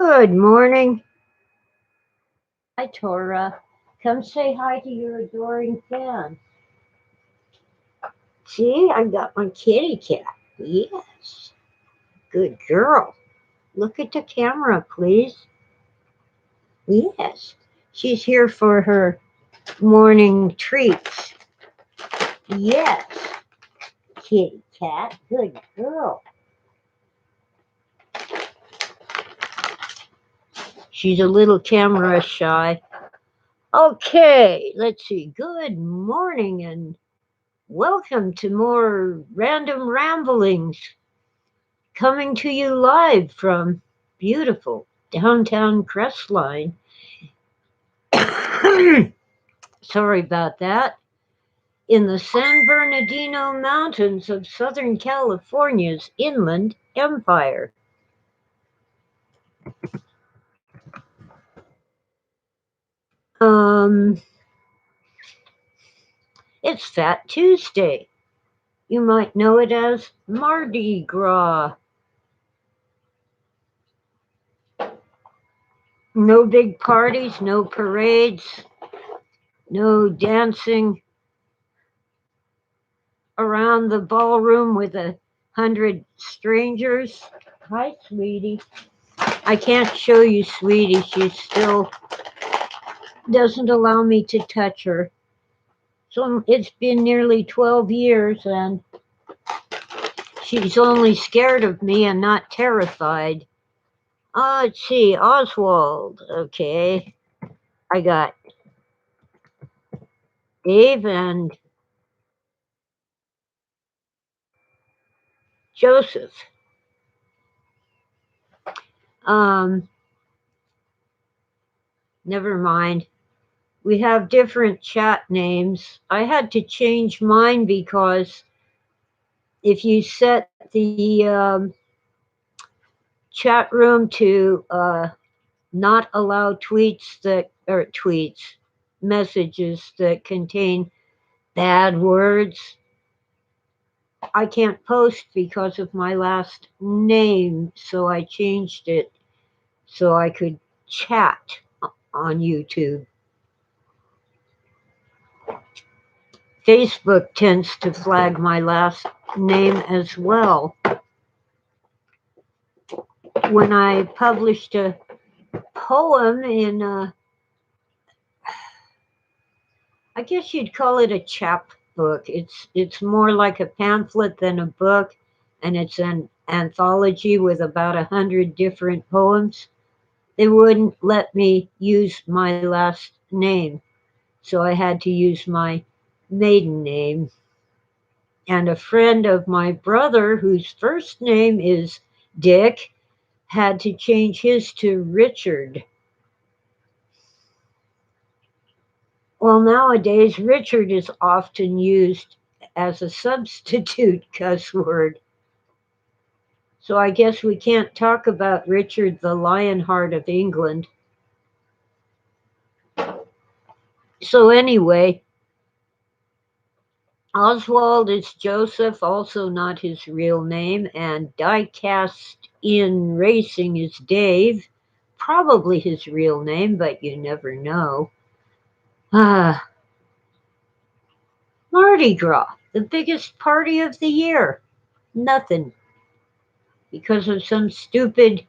Good morning. Hi, Tora. Come say hi to your adoring fans. See, I got my kitty cat. Yes. Good girl. Look at the camera, please. Yes. She's here for her morning treats. Yes. Kitty cat. Good girl. She's a little camera shy. Okay, let's see. Good morning and welcome to more random ramblings coming to you live from beautiful downtown Crestline. Sorry about that. In the San Bernardino Mountains of Southern California's Inland Empire. Um, it's Fat Tuesday. You might know it as Mardi Gras. No big parties, no parades, no dancing around the ballroom with 100 strangers. Hi, sweetie. I can't show you, sweetie. She still doesn't allow me to touch her. So it's been nearly 12 years, and she's only scared of me and not terrified. Let's see, Oswald. Okay. I got Dave and Joseph. Um, Never mind. We have different chat names. I had to change mine because if you set the chat room to not allow tweets, messages that contain bad words, I can't post because of my last name. So I changed it so I could chat on YouTube. Facebook tends to flag my last name as well. When I published a poem in I guess you'd call it a chapbook. It's more like a pamphlet than a book, and it's an anthology with about 100 different poems. They wouldn't let me use my last name, so I had to use my maiden name. And a friend of my brother, whose first name is Dick, had to change his to Richard. Well, nowadays, Richard is often used as a substitute cuss word. So I guess we can't talk about Richard the Lionheart of England. So, anyway, Oswald is Joseph, also not his real name, and Diecast in Racing is Dave, probably his real name, but you never know. Ah, Mardi Gras, the biggest party of the year. Nothing because of some stupid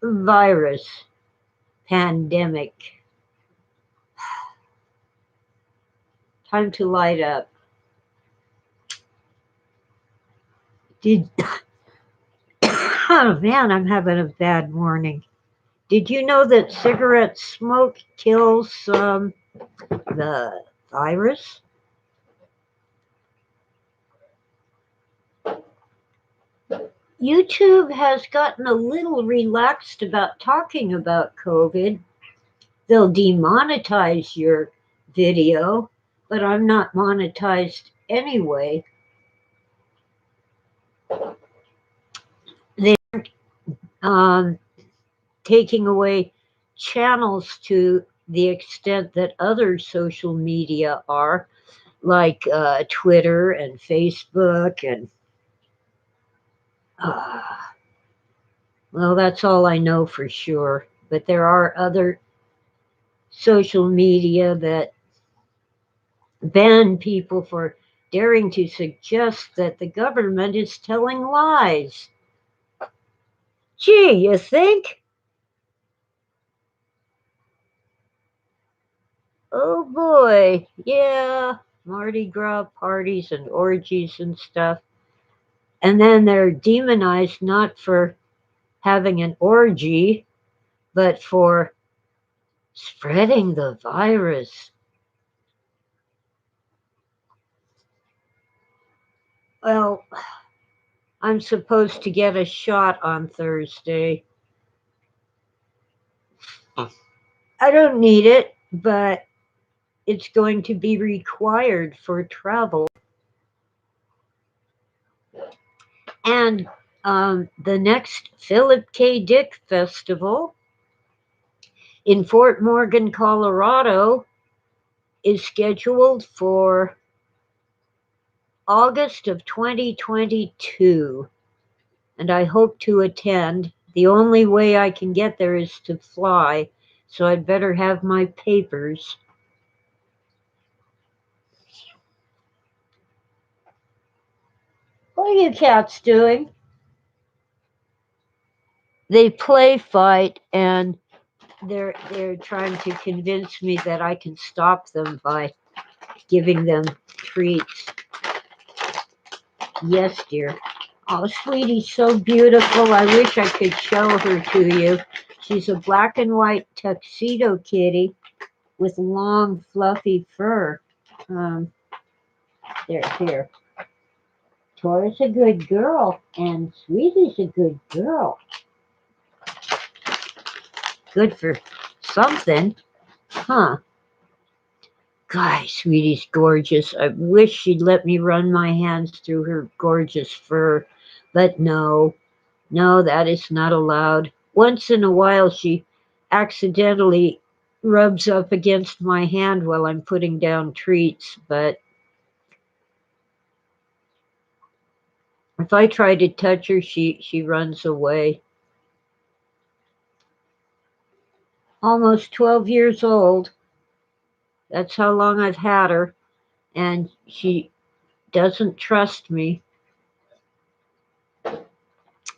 virus pandemic. Time to light up. Did oh man, I'm having a bad morning. Did you know that cigarette smoke kills the virus? YouTube has gotten a little relaxed about talking about COVID. They'll demonetize your video, but I'm not monetized anyway. They're um, taking away channels to the extent that other social media are, like Twitter and Facebook and uh, Well, that's all I know for sure. But there are other social media that ban people for daring to suggest that the government is telling lies. Gee, you think? Oh boy, yeah, Mardi Gras parties and orgies and stuff. And then they're demonized not for having an orgy, but for spreading the virus. Well, I'm supposed to get a shot on Thursday. I don't need it, but it's going to be required for travel. And the next Philip K. Dick Festival in Fort Morgan, Colorado, is scheduled for August of 2022. And I hope to attend. The only way I can get there is to fly, so I'd better have my papers. What are you cats doing? They play fight and they're trying to convince me that I can stop them by giving them treats. Yes, dear. Oh, sweetie's so beautiful. I wish I could show her to you. She's a black and white tuxedo kitty with long, fluffy fur. Um, here. Tora's a good girl, and Sweetie's a good girl. Good for something, huh? Gosh, Sweetie's gorgeous. I wish she'd let me run my hands through her gorgeous fur, but no, no, that is not allowed. Once in a while, she accidentally rubs up against my hand while I'm putting down treats, but if I try to touch her, she runs away. Almost 12 years old. That's how long I've had her, and she doesn't trust me.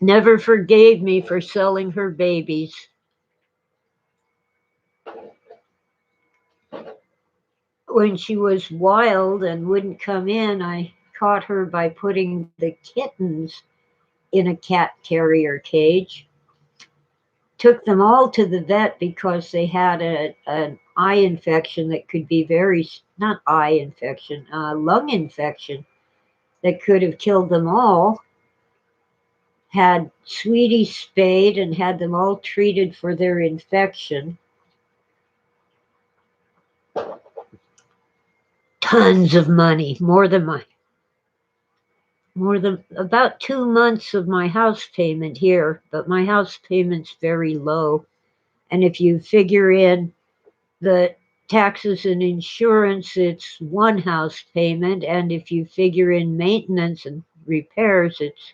Never forgave me for selling her babies. When she was wild and wouldn't come in, I caught her by putting the kittens in a cat carrier cage. Took them all to the vet because they had an eye infection that could be very, not eye infection, lung infection that could have killed them all. Had Sweetie spayed and had them all treated for their infection. Tons of money, more than about 2 months of my house payment here, but my house payment's very low. And if you figure in the taxes and insurance, it's one house payment. And if you figure in maintenance and repairs, it's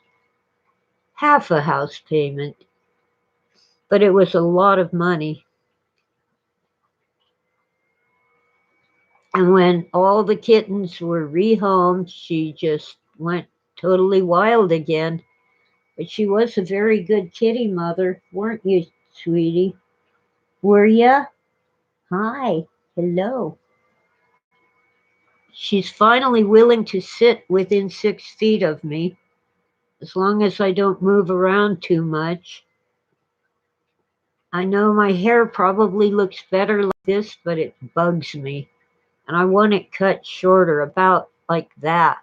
half a house payment. But it was a lot of money. And when all the kittens were rehomed, she just went totally wild again. But she was a very good kitty mother, weren't you, sweetie? Were ya? Hi. Hello. She's finally willing to sit within 6 feet of me, as long as I don't move around too much. I know my hair probably looks better like this, but it bugs me. And I want it cut shorter, about like that.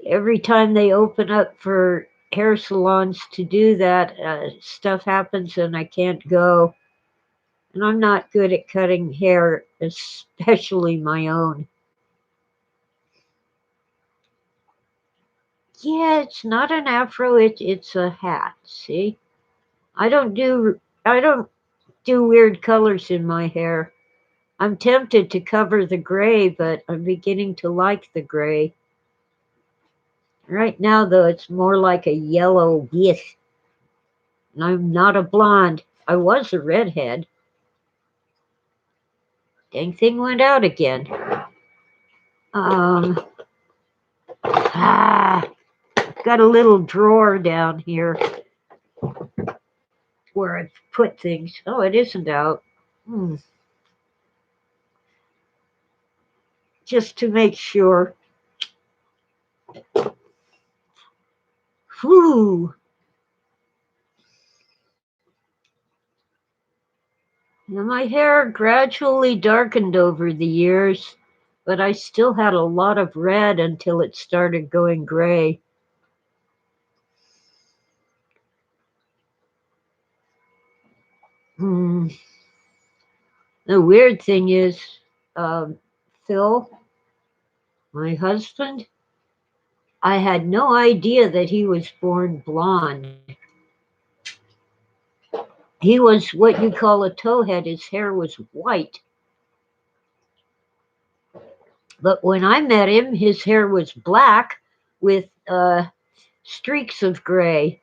Every time they open up for hair salons to do that, stuff happens and I can't go. And I'm not good at cutting hair, especially my own. Yeah, it's not an afro, it's a hat, see? I don't do I don't do weird colors in my hair. I'm tempted to cover the gray, but I'm beginning to like the gray. Right now, though, it's more like a yellow yes. And I'm not a blonde. I was a redhead. Dang thing went out again. Um, ah, got a little drawer down here where I've put things. Oh, it isn't out. Hmm. Just to make sure. Whew. Now, my hair gradually darkened over the years, but I still had a lot of red until it started going gray. Hmm. The weird thing is, um, Phil, my husband, I had no idea that he was born blonde. He was what you call a towhead. His hair was white. But when I met him, his hair was black with streaks of gray.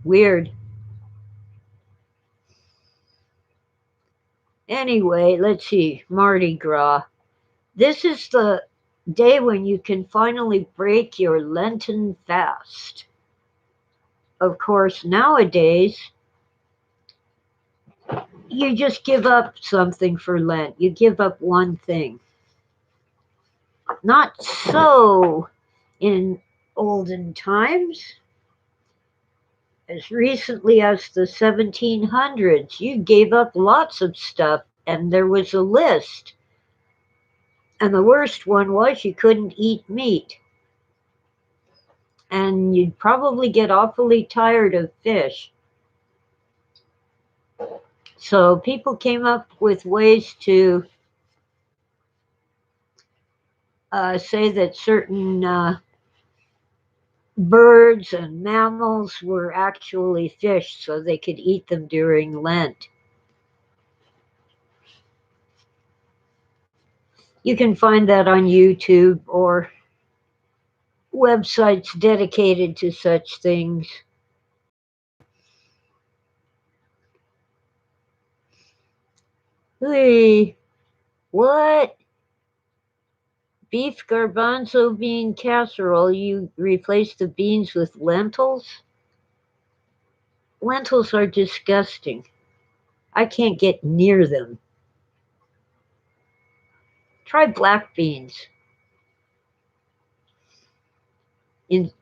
Weird. Anyway, let's see. Mardi Gras. This is the day when you can finally break your Lenten fast. Of course, nowadays, you just give up something for Lent. You give up one thing. Not so in olden times. As recently as the 1700s, you gave up lots of stuff, and there was a list. And the worst one was you couldn't eat meat. And you'd probably get awfully tired of fish. So people came up with ways to say that certain birds and mammals were actually fish so they could eat them during Lent. You can find that on YouTube or websites dedicated to such things. Hey, what? Beef garbanzo bean casserole? You replace the beans with lentils? Lentils are disgusting. I can't get near them. Try black beans. In,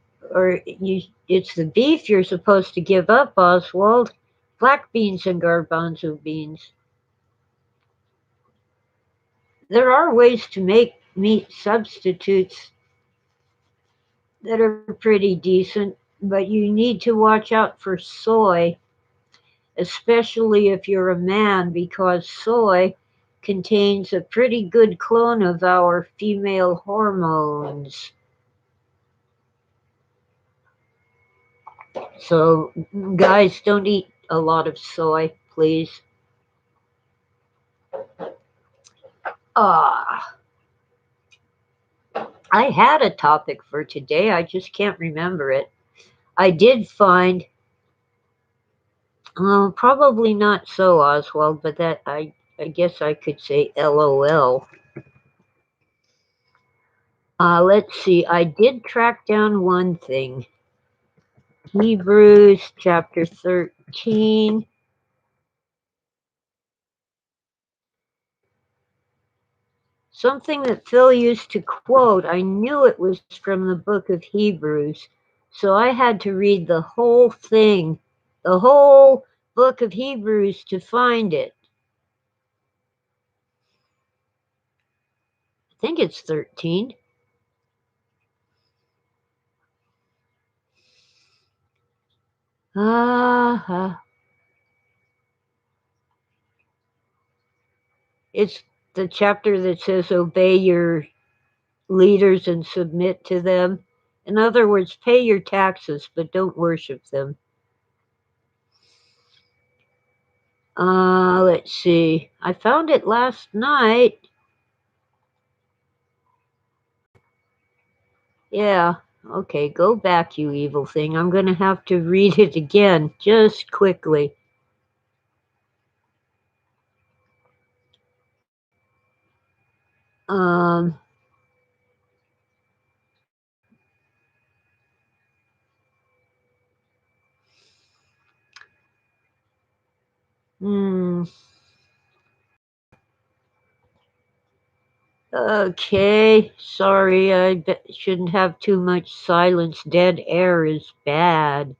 it's the beef you're supposed to give up, Oswald. Black beans and garbanzo beans. There are ways to make meat substitutes that are pretty decent, but you need to watch out for soy, especially if you're a man, because soy contains a pretty good clone of our female hormones. So, guys, don't eat a lot of soy, please. Ah, I had a topic for today. I just can't remember it. I did find, probably not so, Oswald, but that I guess I could say LOL. Let's see. I did track down one thing. Hebrews chapter 13. Something that Phil used to quote. I knew it was from the book of Hebrews. So I had to read the whole thing, the whole book of Hebrews to find it. I think it's 13. Uh, it's the chapter that says, obey your leaders and submit to them. In other words, pay your taxes, but don't worship them. Let's see. I found it last night. Yeah. Okay, go back, you evil thing. I'm going to have to read it again, just quickly. Um, hmm. Okay, sorry, shouldn't have too much silence. Dead air is bad.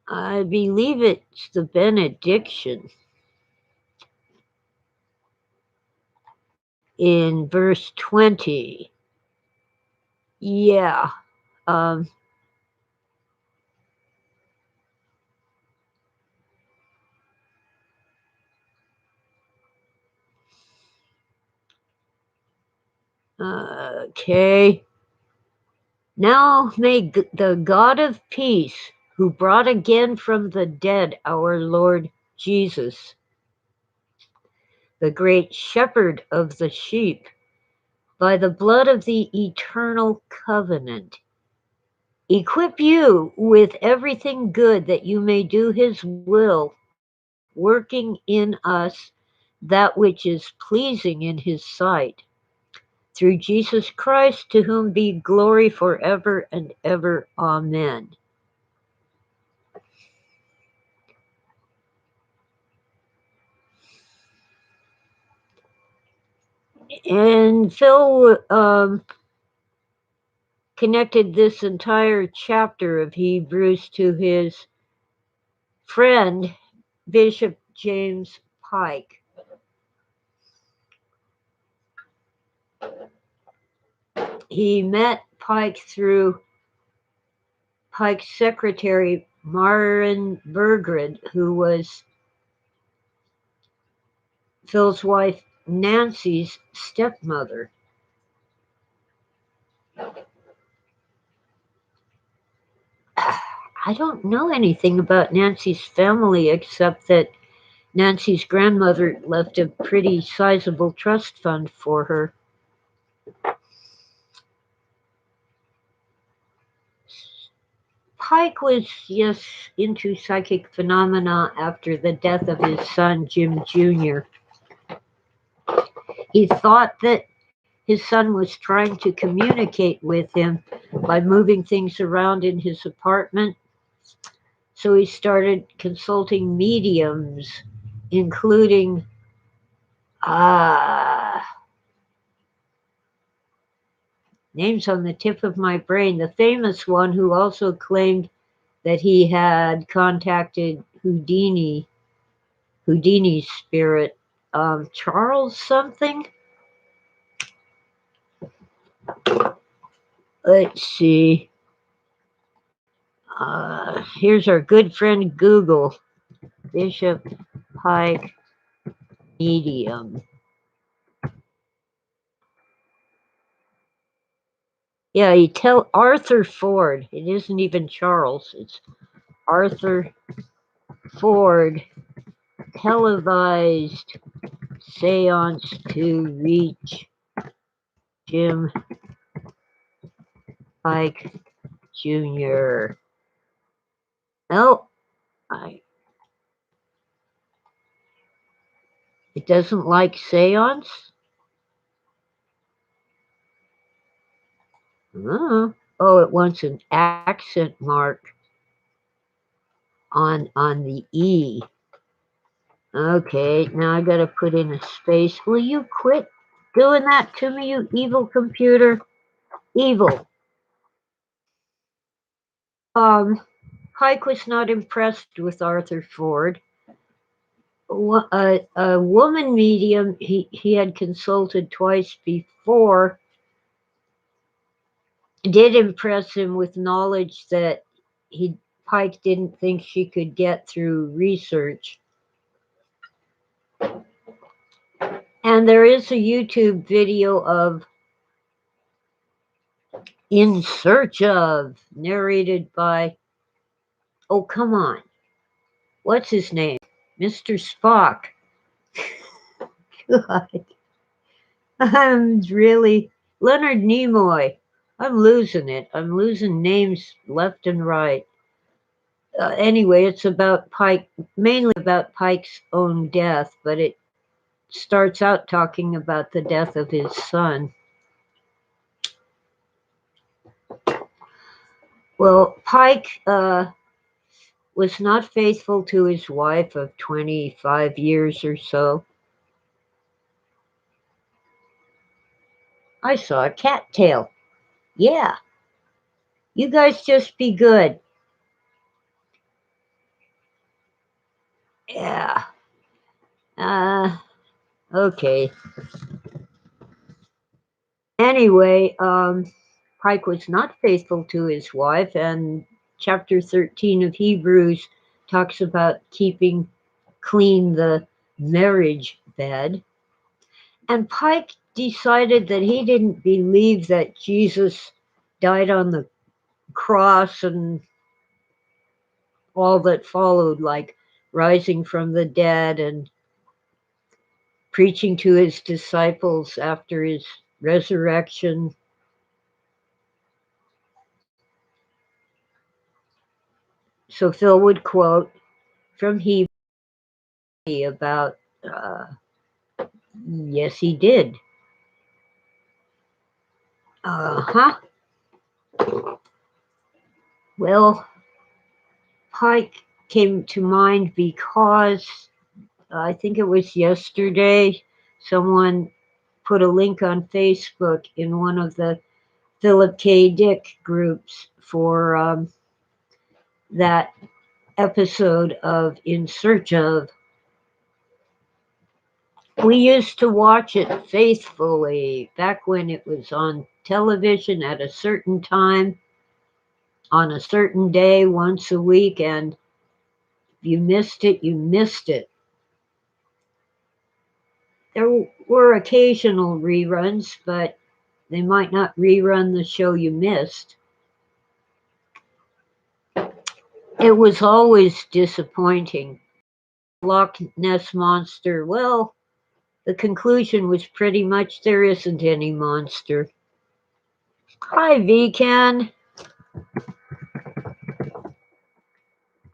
I believe it's the benediction in verse 20. Yeah. Um, okay. Now may the God of peace, who brought again from the dead our Lord Jesus, the great shepherd of the sheep, by the blood of the eternal covenant, equip you with everything good that you may do his will, working in us that which is pleasing in his sight. Through Jesus Christ, to whom be glory forever and ever. Amen. And Phil connected this entire chapter of Hebrews to his friend, Bishop James Pike. He met Pike through Pike's secretary, Maren Bergred, who was Phil's wife Nancy's stepmother. I don't know anything about Nancy's family except that Nancy's grandmother left a pretty sizable trust fund for her. Pike was, yes, into psychic phenomena after the death of his son, Jim Jr. He thought that his son was trying to communicate with him by moving things around in his apartment. So he started consulting mediums, including uh, names on the tip of my brain. The famous one who also claimed that he had contacted Houdini's spirit, Charles something. Let's see. Here's our good friend Google, Bishop Pike medium. Yeah, you tell Arthur Ford. It isn't even Charles. It's Arthur Ford televised seance to reach Jim Pike Jr. No, I, it doesn't like seance. Oh, it wants an accent mark on the E. Okay, now I gotta put in a space. Will you quit doing that to me, you evil computer? Evil. Um, Pike was not impressed with Arthur Ford. A woman medium he had consulted twice before did impress him with knowledge that he Pike didn't think she could get through research. And there is a YouTube video of In Search of, narrated by, oh, come on. What's his name? Mr. Spock. God, I'm really Leonard Nimoy. I'm losing it. I'm losing names left and right. Anyway, it's about Pike, mainly about Pike's own death, but it starts out talking about the death of his son. Well, Pike was not faithful to his wife of 25 years or so. I saw a cattail. Yeah, you guys just be good. Yeah. Uh, okay. Anyway, Pike was not faithful to his wife, and chapter 13 of Hebrews talks about keeping clean the marriage bed. And Pike decided that he didn't believe that Jesus died on the cross and all that followed, like rising from the dead and preaching to his disciples after his resurrection. So Phil would quote from Hebrews about, yes, he did. Huh. Well, Pike came to mind because I think it was yesterday someone put a link on Facebook in one of the Philip K. Dick groups for that episode of In Search of. We used to watch it faithfully back when it was on television at a certain time, on a certain day, once a week, and if you missed it, you missed it. There were occasional reruns, but they might not rerun the show you missed. It was always disappointing. Loch Ness Monster, well, the conclusion was pretty much there isn't any monster. Hi, Vican.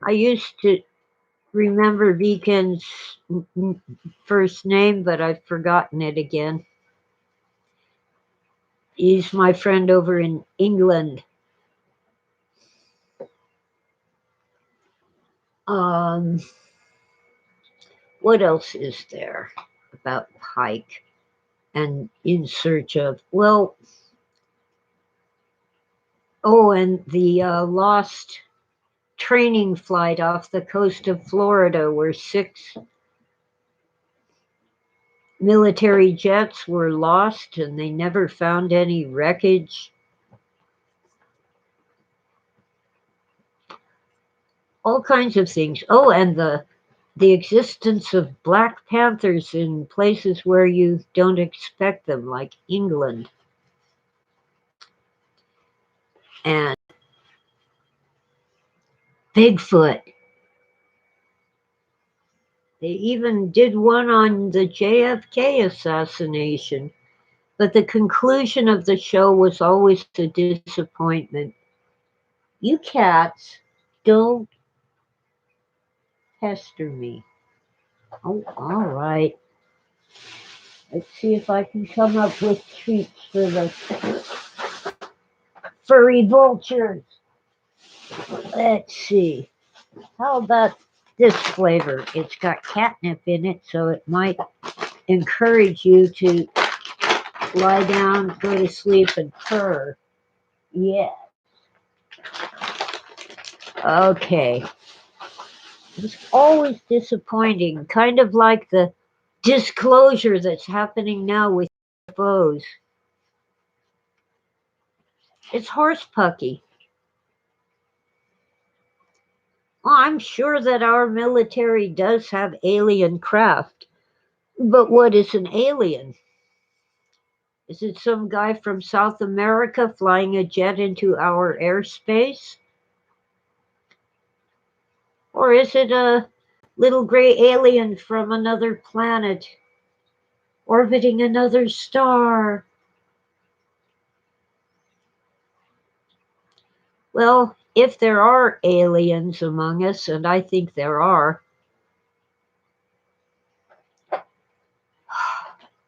I used to remember Vican's first name, but I've forgotten it again. He's my friend over in England. Um, what else is there about Pike and In Search of? Well, oh, and the lost training flight off the coast of Florida where 6 military jets were lost and they never found any wreckage. All kinds of things. Oh, and the existence of black panthers in places where you don't expect them, like England. And Bigfoot. They even did one on the JFK assassination. But the conclusion of the show was always a disappointment. You cats don't pester me. Oh, all right. Let's see if I can come up with treats for the furry vultures. Let's see. How about this flavor? It's got catnip in it, so it might encourage you to lie down, go to sleep, and purr. Yeah. Okay. It's always disappointing, kind of like the disclosure that's happening now with UFOs. It's horse pucky. Well, I'm sure that our military does have alien craft, but what is an alien? Is it some guy from South America flying a jet into our airspace? Or is it a Little gray alien from another planet, orbiting another star. Well, if there are aliens among us, and I think there are,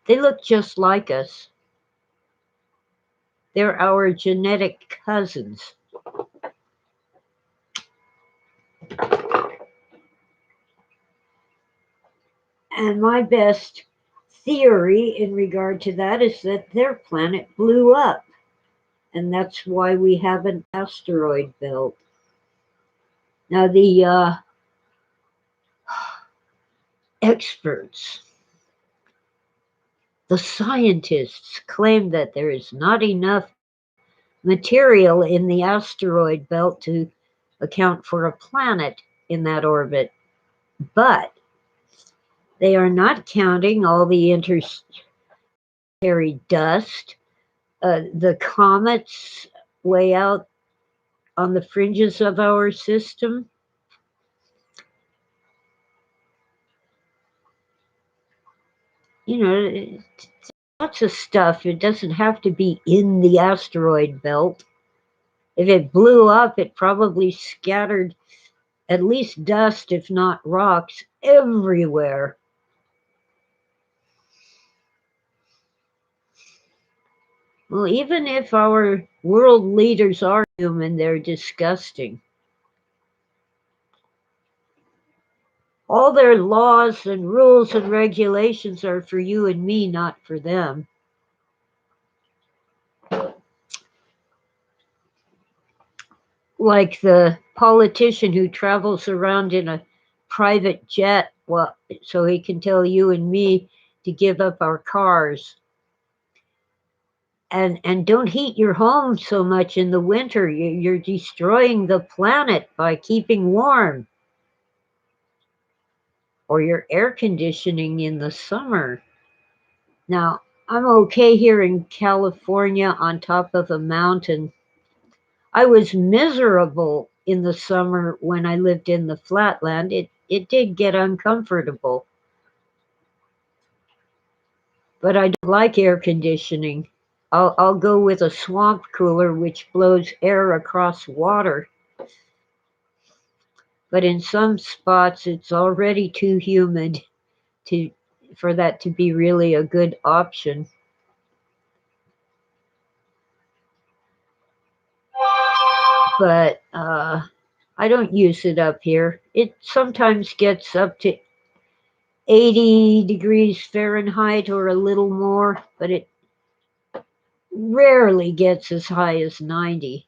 they look just like us. They're our genetic cousins. And my best theory in regard to that is that their planet blew up. And that's why we have an asteroid belt. Now, the experts, the scientists, claim that there is not enough material in the asteroid belt to account for a planet in that orbit. But they are not counting all the interstellar dust, the comets way out on the fringes of our system. You know, lots of stuff. It doesn't have to be in the asteroid belt. If it blew up, it probably scattered at least dust, if not rocks, everywhere. Well, even if our world leaders are human, they're disgusting. All their laws and rules and regulations are for you and me, not for them. Like the politician who travels around in a private jet, well, so he can tell you and me to give up our cars. And don't heat your home so much in the winter. You're destroying the planet by keeping warm. Or your air conditioning in the summer. Now, I'm okay here in California on top of a mountain. I was miserable in the summer when I lived in the flatland. It did get uncomfortable, but I don't like air conditioning. I'll go with a swamp cooler which blows air across water. But in some spots it's already too humid to for that to be really a good option. But I don't use it up here. It sometimes gets up to 80 degrees Fahrenheit or a little more, but it rarely gets as high as 90.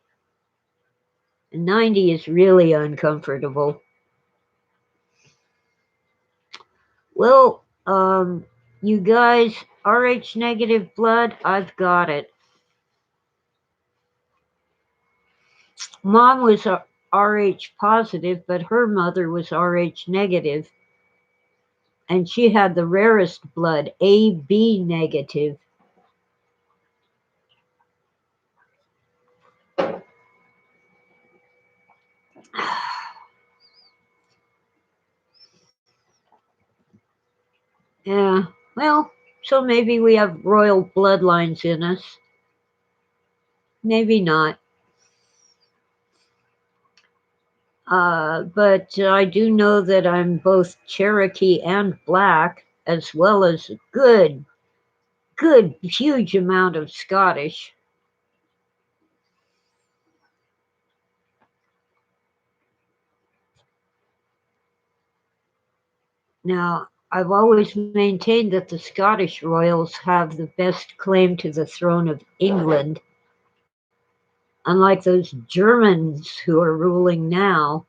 And 90 is really uncomfortable. Well, you guys, RH negative blood, I've got it. Mom was RH positive, but her mother was RH negative, and she had the rarest blood, AB negative. Yeah, well, so maybe we have royal bloodlines in us. Maybe not. But I do know that I'm both Cherokee and Black, as well as a good, huge amount of Scottish. Now, I've always maintained that the Scottish royals have the best claim to the throne of England, unlike those Germans who are ruling now.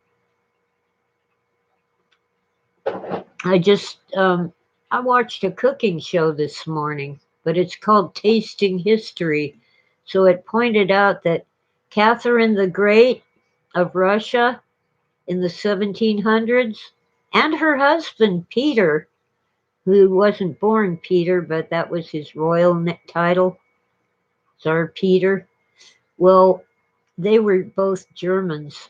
I just I watched a cooking show this morning, but it's called Tasting History. So it pointed out that Catherine the Great of Russia in the 1700s and her husband Peter, who wasn't born Peter, but that was his royal title, Tsar Peter. Well, they were both Germans.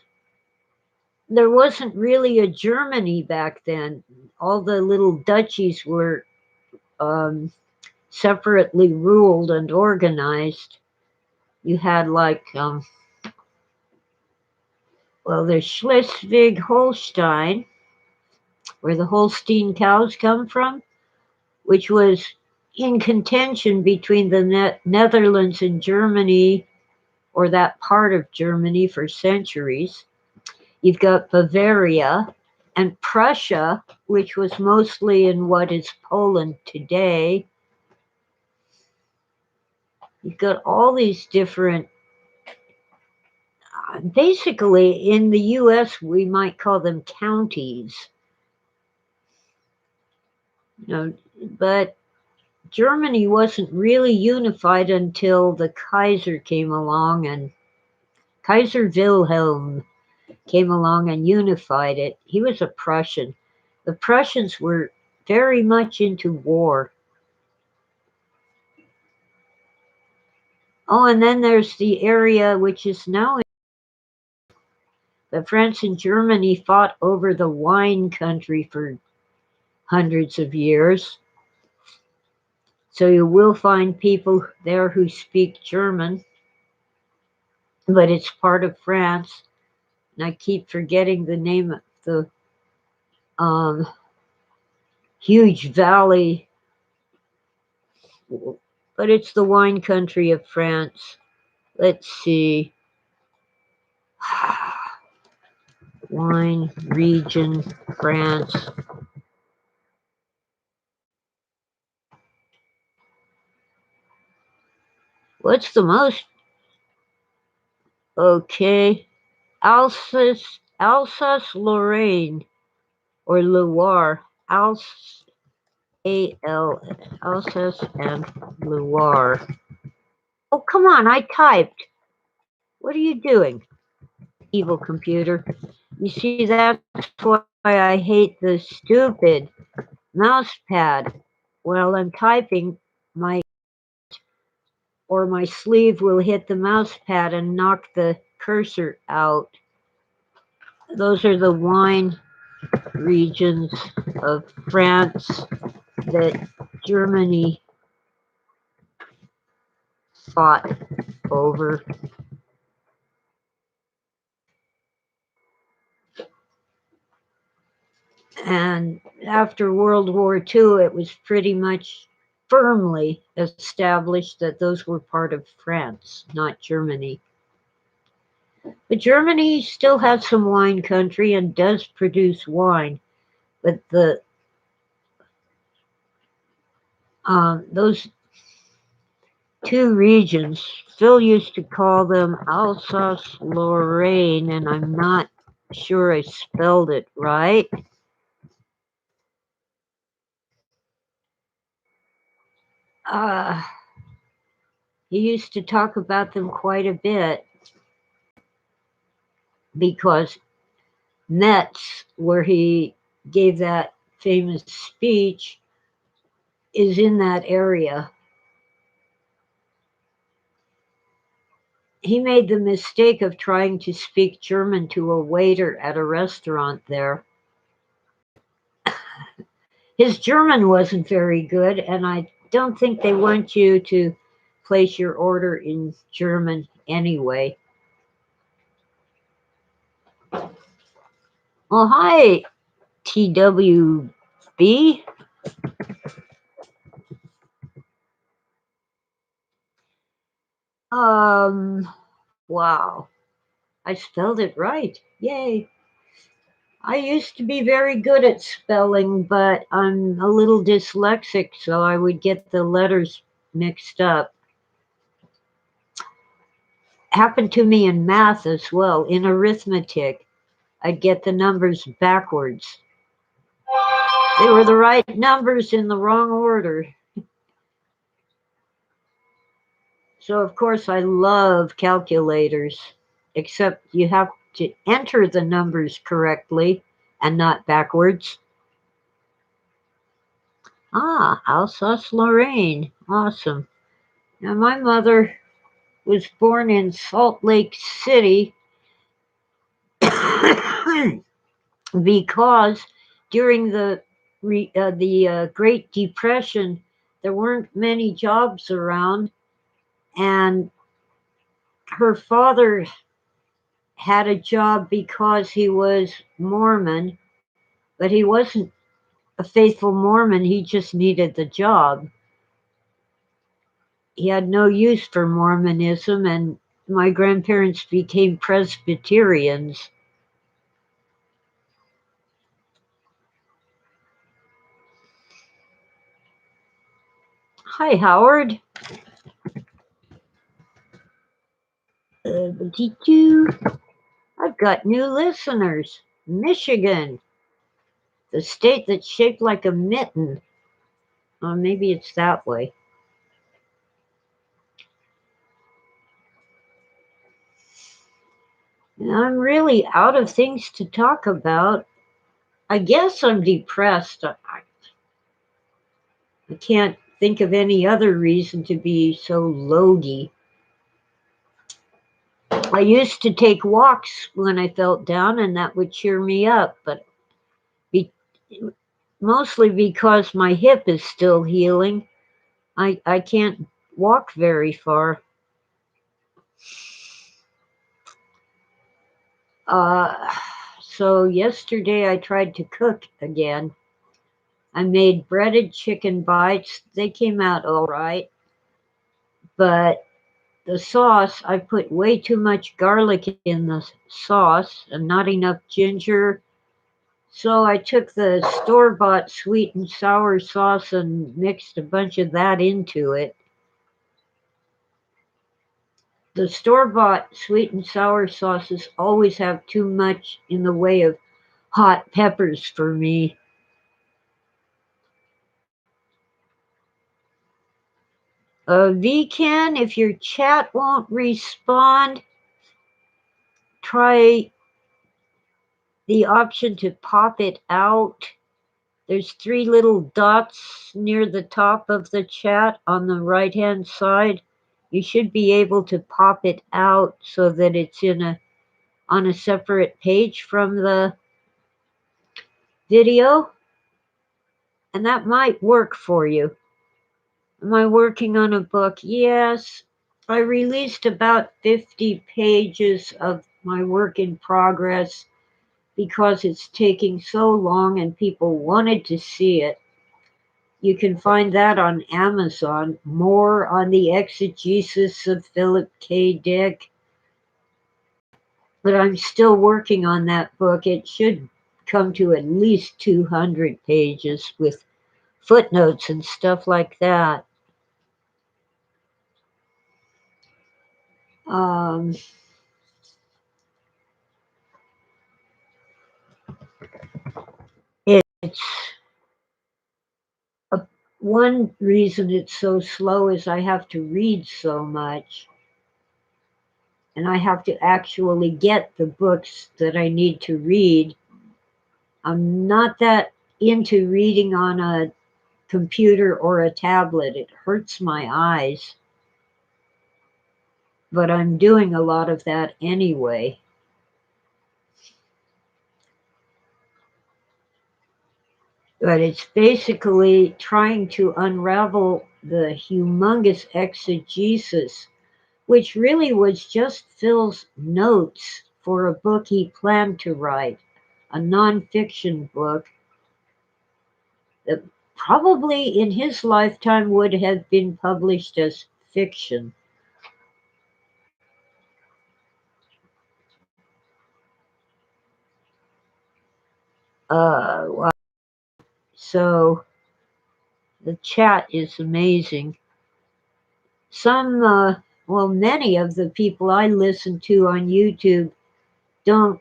there wasn't really a Germany back then. All the little duchies were um, separately ruled and organized. You had like, well, there's Schleswig Holstein, where the Holstein cows come from, which was in contention between the Netherlands and Germany, or that part of Germany, for centuries. You've got Bavaria and Prussia, which was mostly in what is Poland today. You've got all these different, basically in the US, we might call them counties. You know, but Germany wasn't really unified until the Kaiser came along, and Kaiser Wilhelm came along and unified it. He was a Prussian. The Prussians were very much into war. Oh, and then there's the area which is now the France and Germany fought over the wine country for hundreds of years. So you will find people there who speak German, but it's part of France. And I keep forgetting the name of the um, huge valley, but it's the wine country of France. Let's see. Wine region, France. What's the most? Okay. Alsace Lorraine, or Loire. Alsace and Loire. Oh, come on, I typed. What are you doing, evil computer? You see, that's why I hate the stupid mouse pad. While I'm typing, my sleeve will hit the mouse pad and knock the cursor out. Those are the wine regions of France that Germany fought over. And after World War II, it was pretty much firmly established that those were part of France, not Germany. But Germany still has some wine country and does produce wine. But those two regions, Phil used to call them Alsace-Lorraine, and I'm not sure I spelled it right. Uh, he used to talk about them quite a bit because Metz, where he gave that famous speech, is in that area. He made the mistake of trying to speak German to a waiter at a restaurant there. His German wasn't very good, and I don't think they want you to place your order in German anyway. Oh, hi, TWB. Wow, I spelled it right. Yay. I used to be very good at spelling, but I'm a little dyslexic, so I would get the letters mixed up. Happened to me in math as well. In arithmetic, I'd get the numbers backwards. They were the right numbers in the wrong order. So, of course, I love calculators, except you have to enter the numbers correctly and not backwards. Ah, Alsace-Lorraine. Awesome. Now, my mother was born in Salt Lake City, because during the Great Depression, there weren't many jobs around, and her father had a job because he was Mormon, but he wasn't a faithful Mormon. He just needed the job. He had no use for Mormonism, and my grandparents became Presbyterians. Hi, Howard. Did you? I've got new listeners. Michigan, the state that's shaped like a mitten. Maybe it's that way. I'm really out of things to talk about. I guess I'm depressed. I can't think of any other reason to be so logy. I used to take walks when I felt down, and that would cheer me up, but be, mostly because my hip is still healing, I can't walk very far. Uh, so yesterday I tried to cook again. I made breaded chicken bites. They came out all right, but the sauce, I put way too much garlic in the sauce and not enough ginger. So I took the store bought sweet and sour sauce and mixed a bunch of that into it. The store bought sweet and sour sauces always have too much in the way of hot peppers for me. VCan, if your chat won't respond, try the option to pop it out. There's three little dots near the top of the chat on the right hand side. You should be able to pop it out so that it's on a separate page from the video, and that might work for you. Am I working on a book? Yes. I released about 50 pages of my work in progress because it's taking so long and people wanted to see it. You can find that on Amazon. More on the exegesis of Philip K. Dick. But I'm still working on that book. It should come to at least 200 pages with footnotes and stuff like that. Um, it's a, one reason it's so slow is I have to read so much, and I have to actually get the books that I need to read. I'm not that into reading on a computer or a tablet. It hurts my eyes, but I'm doing a lot of that anyway. But it's basically trying to unravel the humongous exegesis, which really was just Phil's notes for a book he planned to write, a nonfiction book that probably in his lifetime would have been published as fiction. Wow. So the chat is amazing. Many of the people I listen to on YouTube don't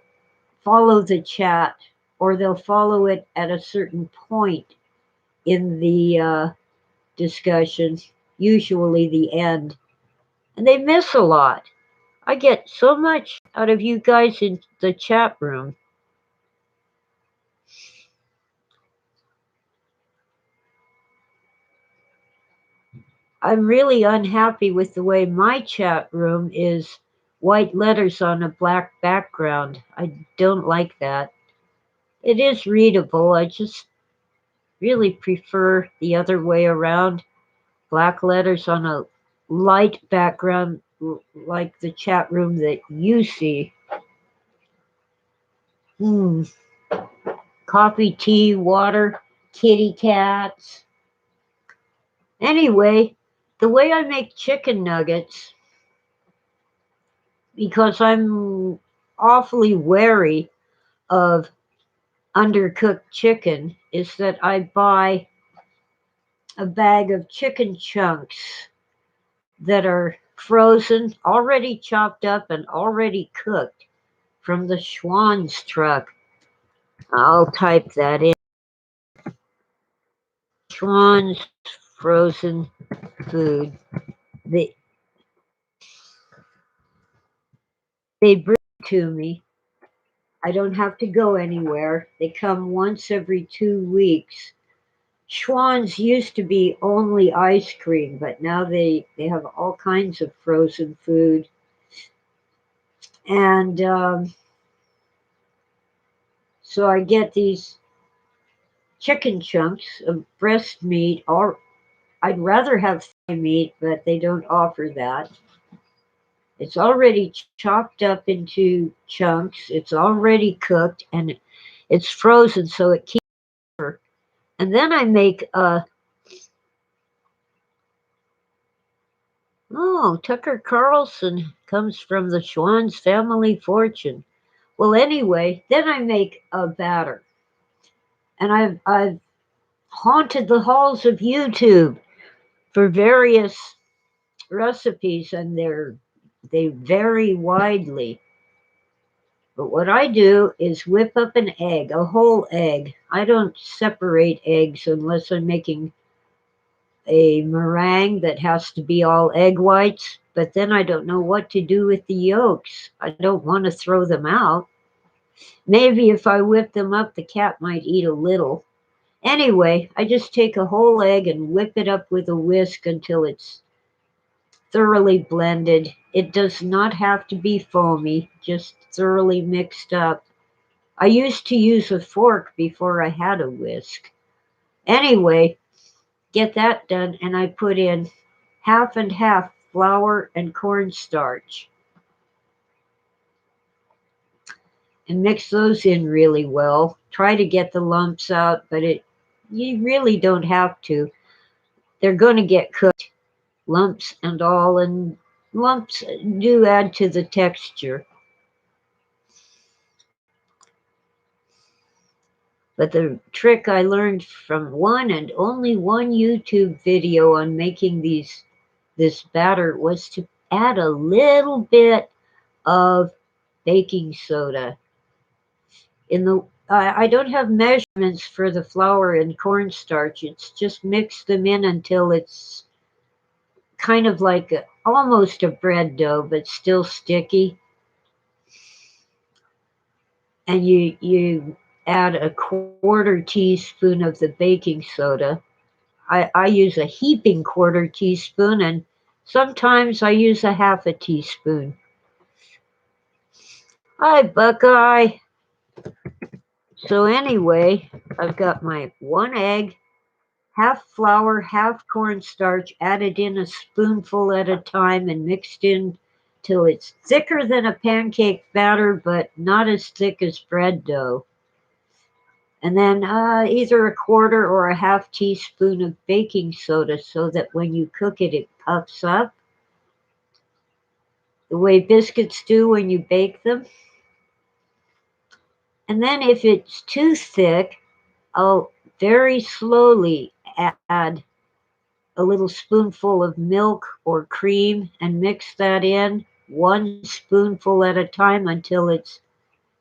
follow the chat, or they'll follow it at a certain point in the discussion, usually the end, and they miss a lot. I get so much out of you guys in the chat room. I'm really unhappy with the way my chat room is white letters on a black background. I don't like that. It is readable. I just really prefer the other way around. Black letters on a light background, like the chat room that you see. Hmm. Coffee, tea, water, kitty cats. Anyway, the way I make chicken nuggets, because I'm awfully wary of undercooked chicken, is that I buy a bag of chicken chunks that are frozen, already chopped up, and already cooked from the Schwann's truck. I'll type that in. Schwann's frozen food. They they bring it to me. I don't have to go anywhere. They come once every 2 weeks. Schwann's used to be only ice cream, but now they have all kinds of frozen food. And so I get these chicken chunks of breast meat, or I'd rather have thigh meat, but they don't offer that. It's already chopped up into chunks, it's already cooked, and it's frozen so it keeps forever. And then I make a oh, Tucker Carlson comes from the Schwann's family fortune. Well, anyway, then I make a batter, and I've haunted the halls of YouTube for various recipes, and they vary widely. But what I do is whip up an egg, a whole egg. I don't separate eggs unless I'm making a meringue that has to be all egg whites, but then I don't know what to do with the yolks. I don't want to throw them out. Maybe if I whip them up, the cat might eat a little. Anyway, I just take a whole egg and whip it up with a whisk until it's thoroughly blended. It does not have to be foamy, just thoroughly mixed up. I used to use a fork before I had a whisk. Anyway, get that done, and I put in half and half flour and cornstarch and mix those in really well. Try to get the lumps out, but you really don't have to. They're going to get cooked, lumps and all, and lumps do add to the texture. But the trick I learned from one and only one YouTube video on making this batter was to add a little bit of baking soda. I don't have measurements for the flour and cornstarch. It's just mix them in until it's kind of like almost a bread dough, but still sticky. And you add a quarter teaspoon of the baking soda. I use a heaping quarter teaspoon, and sometimes I use a half a teaspoon. Hi, Buckeye. So anyway, I've got my one egg, half flour, half cornstarch, added in a spoonful at a time and mixed in till it's thicker than a pancake batter, but not as thick as bread dough. And then either a quarter or a half teaspoon of baking soda so that when you cook it, it puffs up the way biscuits do when you bake them. And then if it's too thick, I'll very slowly add a little spoonful of milk or cream and mix that in one spoonful at a time until it's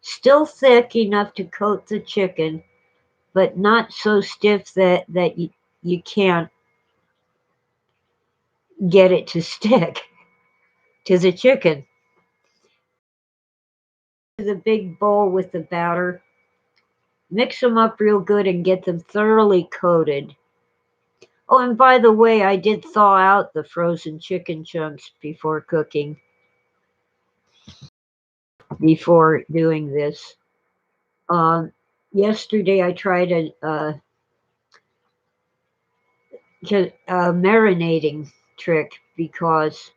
still thick enough to coat the chicken, but not so stiff that you can't get it to stick to the chicken. The big bowl with the batter, mix them up real good and get them thoroughly coated. Oh, and by the way, I did thaw out the frozen chicken chunks before cooking. before doing this. Um, Yesterday I tried a marinating trick because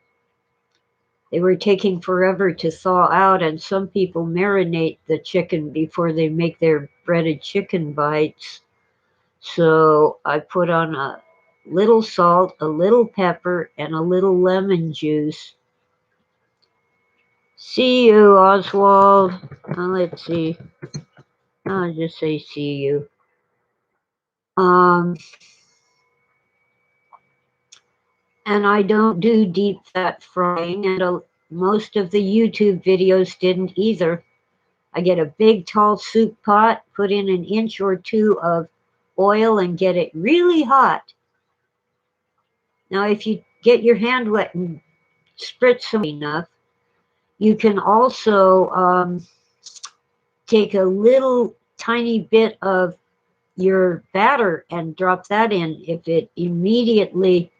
they were taking forever to thaw out, and some people marinate the chicken before they make their breaded chicken bites. So I put on a little salt, a little pepper, and a little lemon juice. See you, Oswald. Let's see. I'll just say see you. Um, and I don't do deep fat frying, and most of the YouTube videos didn't either. I get a big tall soup pot, put in an inch or two of oil, and get it really hot. Now, if you get your hand wet and spritz some enough, you can also take a little tiny bit of your batter and drop that in. If it immediately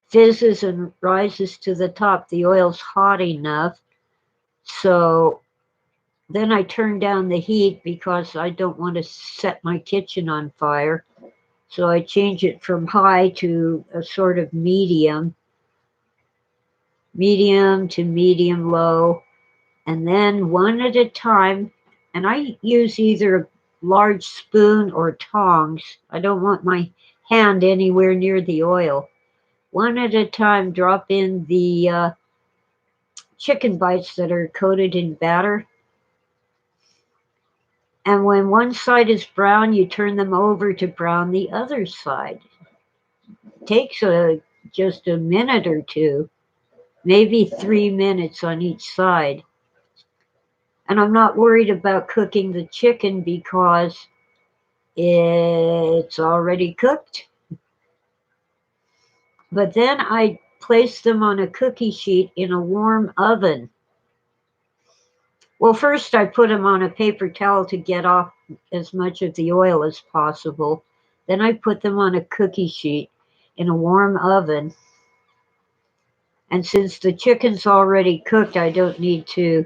fizzes and rises to the top, the oil's hot enough. So then I turn down the heat because I don't want to set my kitchen on fire. So I change it from high to a sort of medium to medium low, and then one at a time. And I use either a large spoon or tongs. I don't want my hand anywhere near the oil. One at a time, drop in the chicken bites that are coated in batter. And when one side is brown, you turn them over to brown the other side. It takes just a minute or two, maybe 3 minutes on each side. And I'm not worried about cooking the chicken because it's already cooked. But then I place them on a cookie sheet in a warm oven. Well, first I put them on a paper towel to get off as much of the oil as possible. Then I put them on a cookie sheet in a warm oven. And since the chicken's already cooked, I don't need to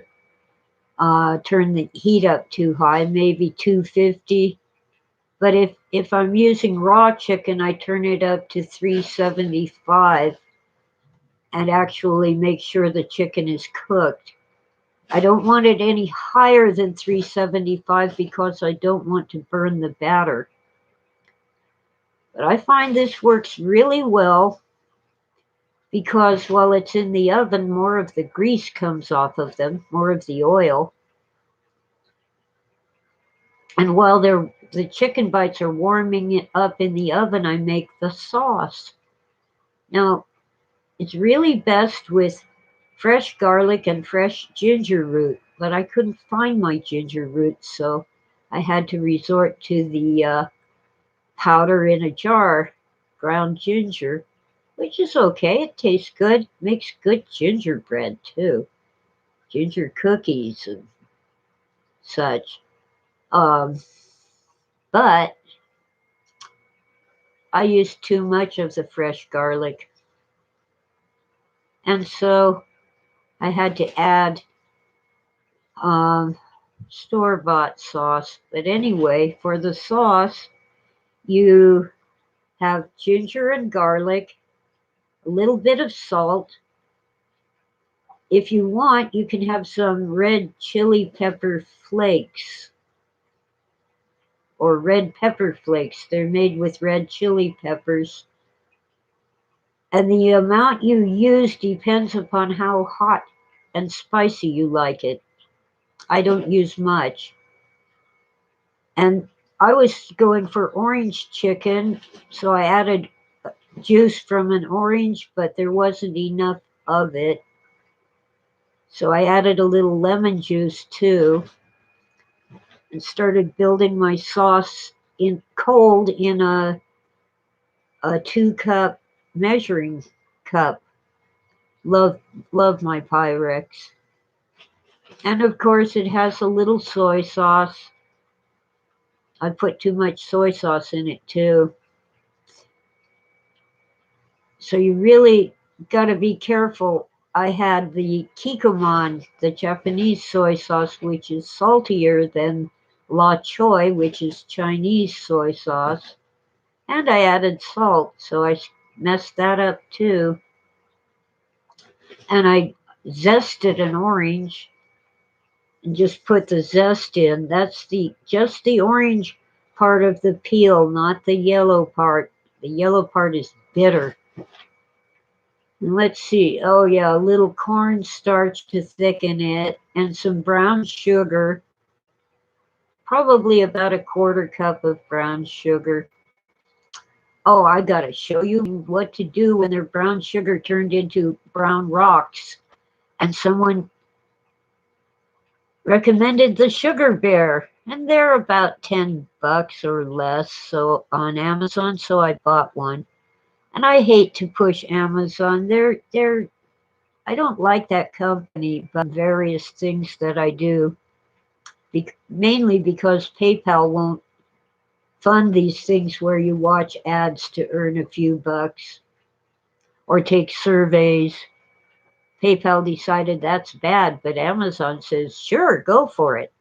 turn the heat up too high, maybe 250. But if I'm using raw chicken, I turn it up to 375 and actually make sure the chicken is cooked. I don't want it any higher than 375 because I don't want to burn the batter. But I find this works really well because while it's in the oven, more of the grease comes off of them, more of the oil. And while the chicken bites are warming it up in the oven, I make the sauce. Now, it's really best with fresh garlic and fresh ginger root, but I couldn't find my ginger root, so I had to resort to the powder in a jar, ground ginger, which is okay. It tastes good, makes good gingerbread too, ginger cookies and such. Um, but I used too much of the fresh garlic, and so I had to add store-bought sauce. But anyway, for the sauce, you have ginger and garlic, a little bit of salt. If you want, you can have some red chili pepper flakes or red pepper flakes. They're made with red chili peppers. And the amount you use depends upon how hot and spicy you like it. I don't use much. And I was going for orange chicken, so I added juice from an orange, but there wasn't enough of it. So I added a little lemon juice too and started building my sauce in cold in a 2-cup measuring cup. Love my Pyrex. And of course it has a little soy sauce. I put too much soy sauce in it too. So you really got to be careful I had the Kikkoman, the Japanese soy sauce, which is saltier than La Choy, which is Chinese soy sauce. And I added salt, so I messed that up too. And I zested an orange and just put the zest in. That's just the orange part of the peel, not the yellow part. The yellow part is bitter. And let's see. Oh yeah, a little cornstarch to thicken it, and some brown sugar. Probably about a quarter cup of brown sugar. Oh, I gotta show you what to do when their brown sugar turned into brown rocks. And someone recommended the Sugar Bear, and they're about $10 or less so on Amazon, so I bought one. And I hate to push Amazon. They're I don't like that company, but various things that I do, mainly because PayPal won't fund these things where you watch ads to earn a few bucks or take surveys. PayPal decided that's bad, but Amazon says, sure, go for it.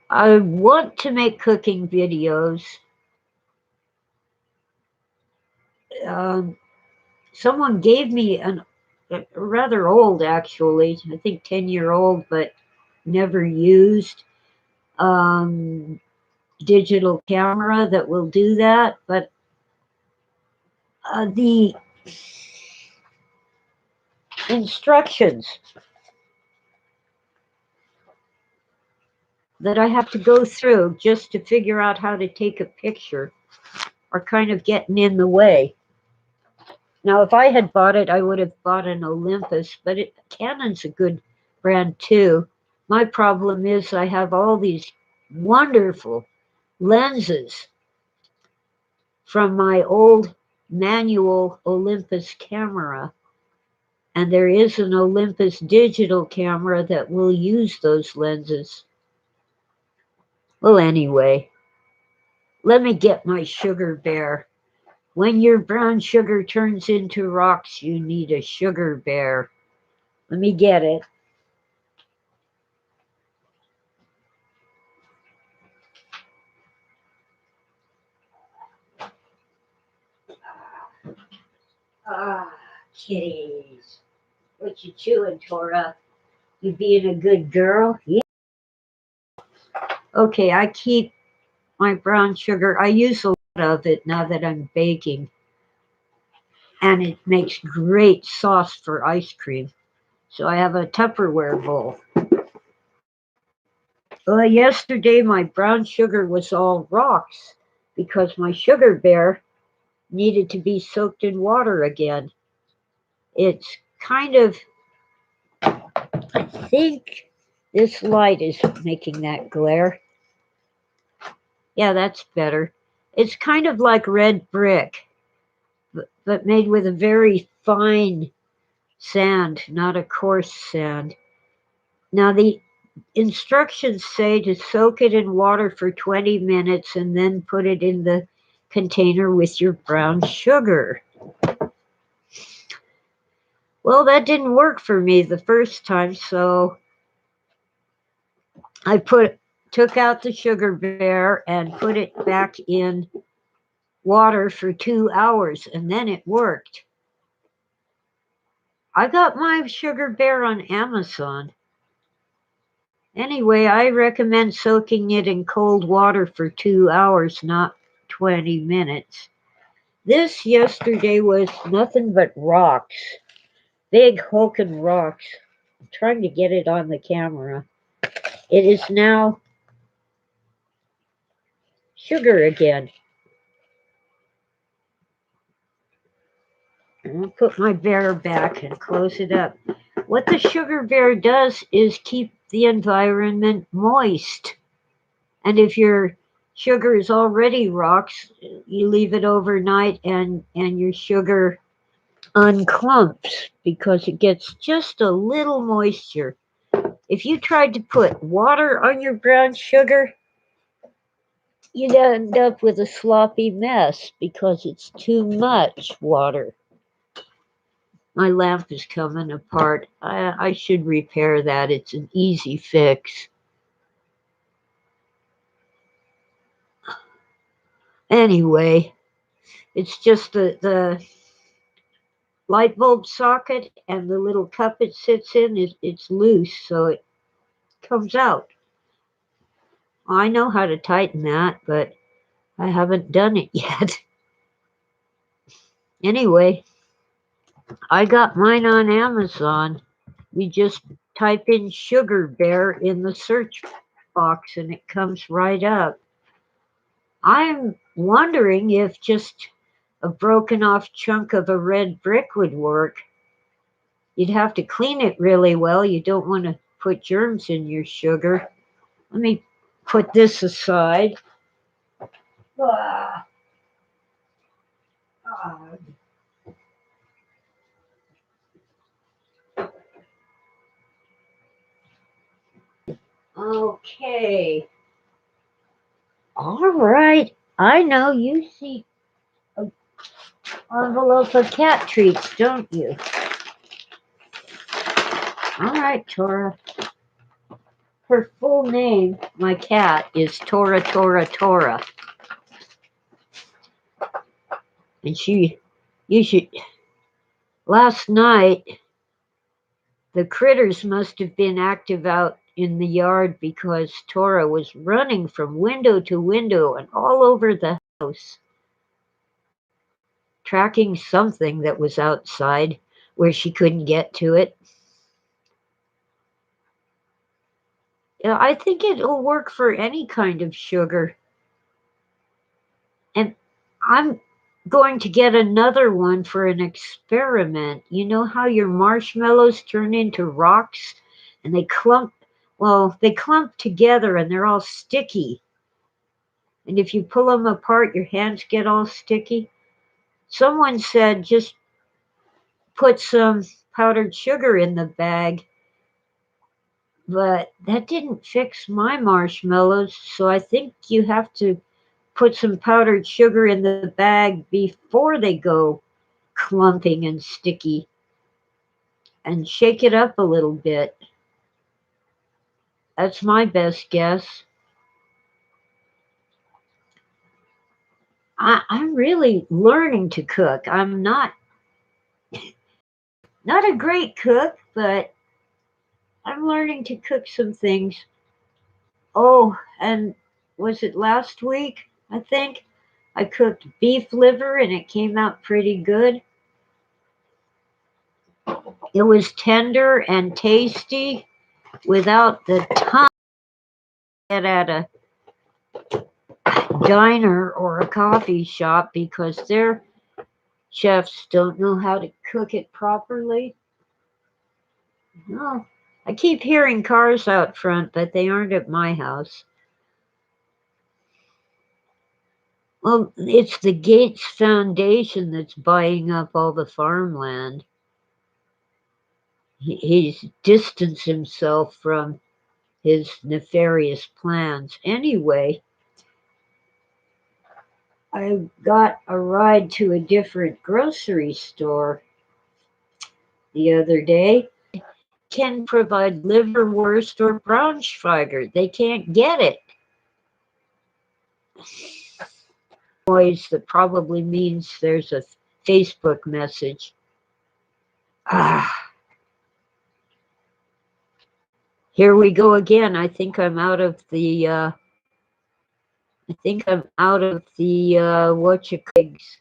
I want to make cooking videos. Um, Someone gave me a rather old, actually, I think 10-year-old, but never used digital camera that will do that. But the instructions that I have to go through just to figure out how to take a picture are kind of getting in the way. Now, if I had bought it, I would have bought an Olympus, but Canon's a good brand too. My problem is I have all these wonderful lenses from my old manual Olympus camera, and there is an Olympus digital camera that will use those lenses. Well, anyway, let me get my Sugar Bear. When your brown sugar turns into rocks, you need a Sugar Bear. Let me get it. Ah, kitties. What you chewing, Tora? You being a good girl? Yeah. Okay, I keep my brown sugar. I use a lot of it now that I'm baking, and it makes great sauce for ice cream. So I have a Tupperware bowl. Yesterday my brown sugar was all rocks because my Sugar Bear needed to be soaked in water again. It's kind of, I think this light is making that glare. Yeah, that's better. It's kind of like red brick, but made with a very fine sand, not a coarse sand. Now, the instructions say to soak it in water for 20 minutes and then put it in the container with your brown sugar. Well, that didn't work for me the first time, so I took out the Sugar Bear and put it back in water for 2 hours, and then it worked. I got my Sugar Bear on Amazon. Anyway, I recommend soaking it in cold water for 2 hours, not 20 minutes. This yesterday was nothing but rocks, big hulking rocks. I'm trying to get it on the camera. It is now sugar again. I'll put my bear back and close it up. What the Sugar Bear does is keep the environment moist. And if your sugar is already rocks, you leave it overnight and your sugar unclumps because it gets just a little moisture. If you tried to put water on your brown sugar, you'd end up with a sloppy mess because it's too much water. My lamp is coming apart. I should repair that. It's an easy fix. Anyway, it's just the light bulb socket and the little cup it sits in, it's loose, so it comes out. I know how to tighten that, but I haven't done it yet. Anyway, I got mine on Amazon. You just type in Sugar Bear in the search box and it comes right up. I'm wondering if just a broken off chunk of a red brick would work. You'd have to clean it really well. You don't want to put germs in your sugar. Let me put this aside. Ah, ah. Okay. All right. I know you see an envelope of cat treats, don't you? All right, Tora. Her full name, my cat, is Tora Tora Tora. And you should, last night, the critters must have been active out in the yard because Tora was running from window to window and all over the house, tracking something that was outside where she couldn't get to it. Yeah, I think it'll work for any kind of sugar. And I'm going to get another one for an experiment. You know how your marshmallows turn into rocks and they clump together and they're all sticky. And if you pull them apart, your hands get all sticky. Someone said just put some powdered sugar in the bag, but that didn't fix my marshmallows. So I think you have to put some powdered sugar in the bag before they go clumping and sticky and shake it up a little bit. That's my best guess. I'm really learning to cook. I'm not a great cook, but I'm learning to cook some things. Oh, and was it last week? I think I cooked beef liver and it came out pretty good. It was tender and tasty without the time at a diner or a coffee shop because their chefs don't know how to cook it properly. No, I keep hearing cars out front, but they aren't at my house. Well, it's the Gates Foundation that's buying up all the farmland. He's distanced himself from his nefarious plans. Anyway, I got a ride to a different grocery store the other day. Can provide liverwurst or Braunschweiger. They can't get it. Noise that probably means there's a Facebook message. Ah, here we go again. I think I'm out of the. I think I'm out of the what you clicks.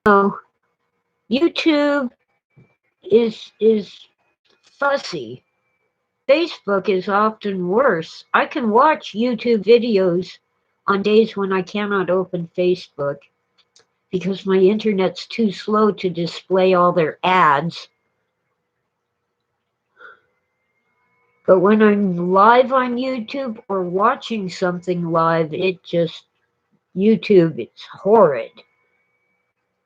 No, YouTube is fussy. Facebook is often worse. I can watch YouTube videos on days when I cannot open Facebook because my internet's too slow to display all their ads. But when I'm live on YouTube or watching something live, YouTube, it's horrid.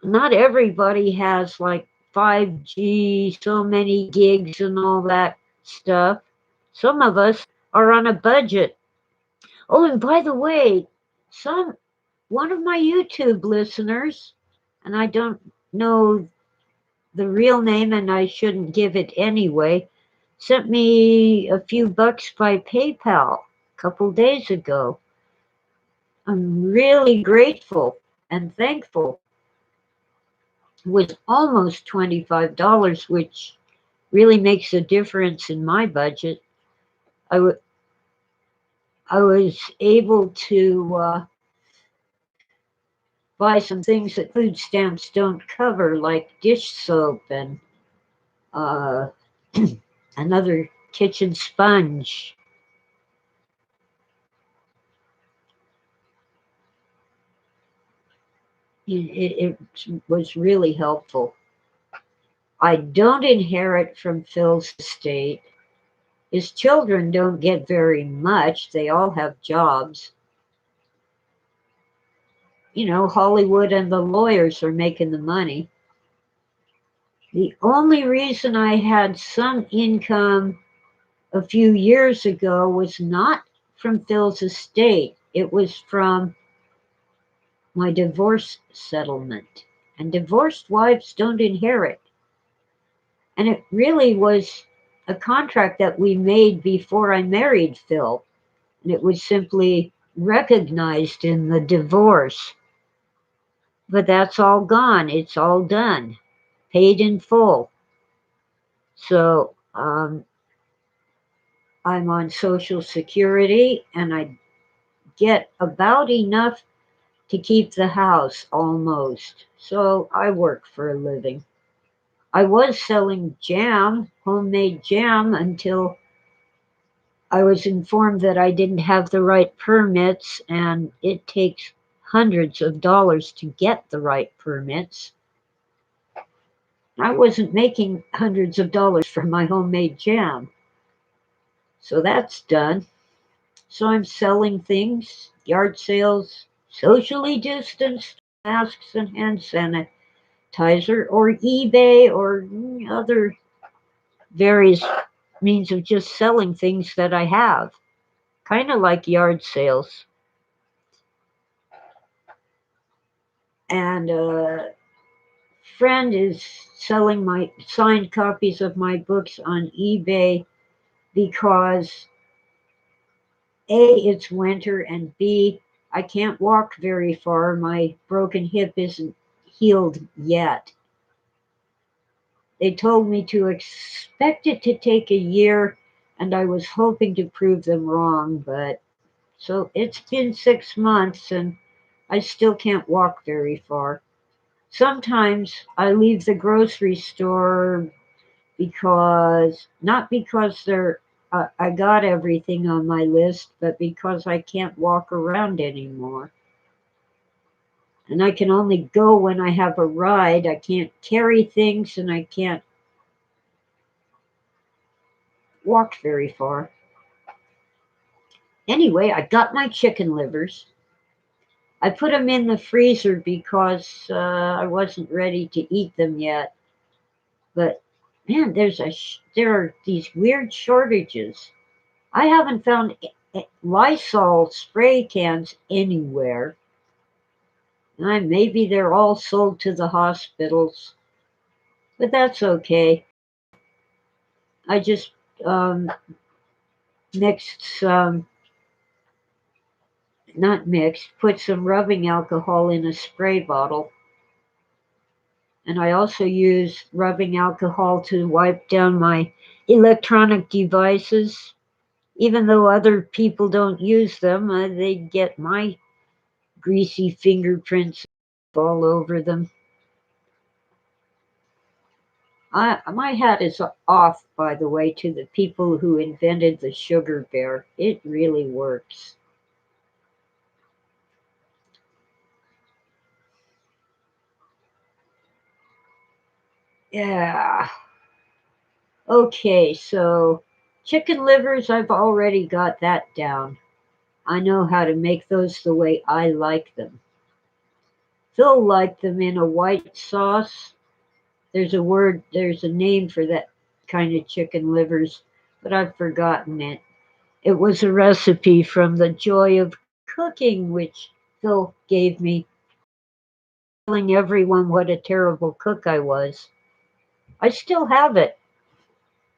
Not everybody has like 5G, so many gigs, and all that stuff. Some of us are on a budget. Oh, and by the way, some one of my YouTube listeners, and I don't know the real name and I shouldn't give it anyway, sent me a few bucks by PayPal a couple days ago. I'm really grateful and thankful. It was almost $25, which really makes a difference in my budget. I, w- I was able to buy some things that food stamps don't cover, like dish soap and uh, another kitchen sponge. It was really helpful. I don't inherit from Phil's estate. His children don't get very much. They all have jobs. You know, Hollywood and the lawyers are making the money. The only reason I had some income a few years ago was not from Phil's estate, it was from my divorce settlement. And divorced wives don't inherit. And it really was a contract that we made before I married Phil. And it was simply recognized in the divorce. But that's all gone. It's all done, paid in full. So I'm on Social Security and I get about enough to keep the house almost. So I work for a living. I was selling jam, homemade jam, until I was informed that I didn't have the right permits and it takes hundreds of dollars to get the right permits. I wasn't making hundreds of dollars from my homemade jam. So that's done. So I'm selling things, yard sales, socially distanced, masks and hand sanitizer, or eBay, or other various means of just selling things that I have. Kind of like yard sales. And a friend is selling my signed copies of my books on eBay because A, it's winter, and B, I can't walk very far. My broken hip isn't healed yet. They told me to expect it to take a year, and I was hoping to prove them wrong, but so it's been 6 months and I still can't walk very far. Sometimes I leave the grocery store because, not because I got everything on my list, but because I can't walk around anymore. And I can only go when I have a ride. I can't carry things and I can't walk very far. Anyway, I got my chicken livers. I put them in the freezer because I wasn't ready to eat them yet. But man, there are these weird shortages. I haven't found Lysol spray cans anywhere. Maybe they're all sold to the hospitals, but that's okay. I just um, mixed some, not mixed, put some rubbing alcohol in a spray bottle. And I also use rubbing alcohol to wipe down my electronic devices. Even though other people don't use them, they get my greasy fingerprints all over them. My hat is off, by the way, to the people who invented the sugar bear. It really works. Yeah. Okay, so chicken livers, I've already got that down. I know how to make those the way I like them. Phil liked them in a white sauce. There's a name for that kind of chicken livers, but I've forgotten it. It was a recipe from The Joy of Cooking, which Phil gave me, telling everyone what a terrible cook I was. I still have it,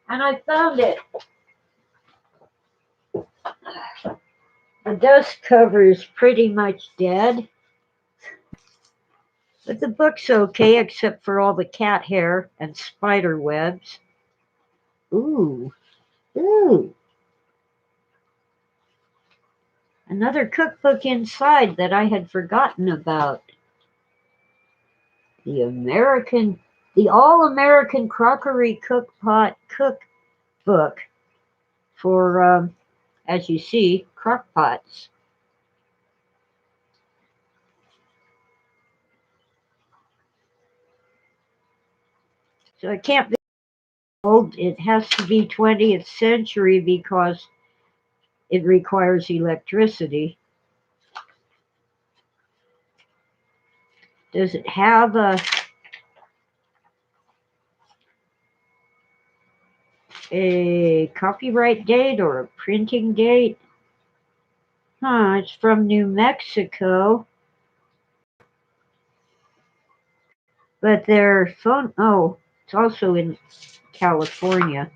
and I found it. The dust cover is pretty much dead, but the book's okay except for all the cat hair and spider webs. Ooh, ooh. Another cookbook inside that I had forgotten about. The American, the All American Crockery Cookpot Cookbook for, as you see, crockpots. So it can't be old. It has to be 20th century because it requires electricity. Does it have a copyright date or a printing date? It's from New Mexico, but their phone, oh, it's also in California,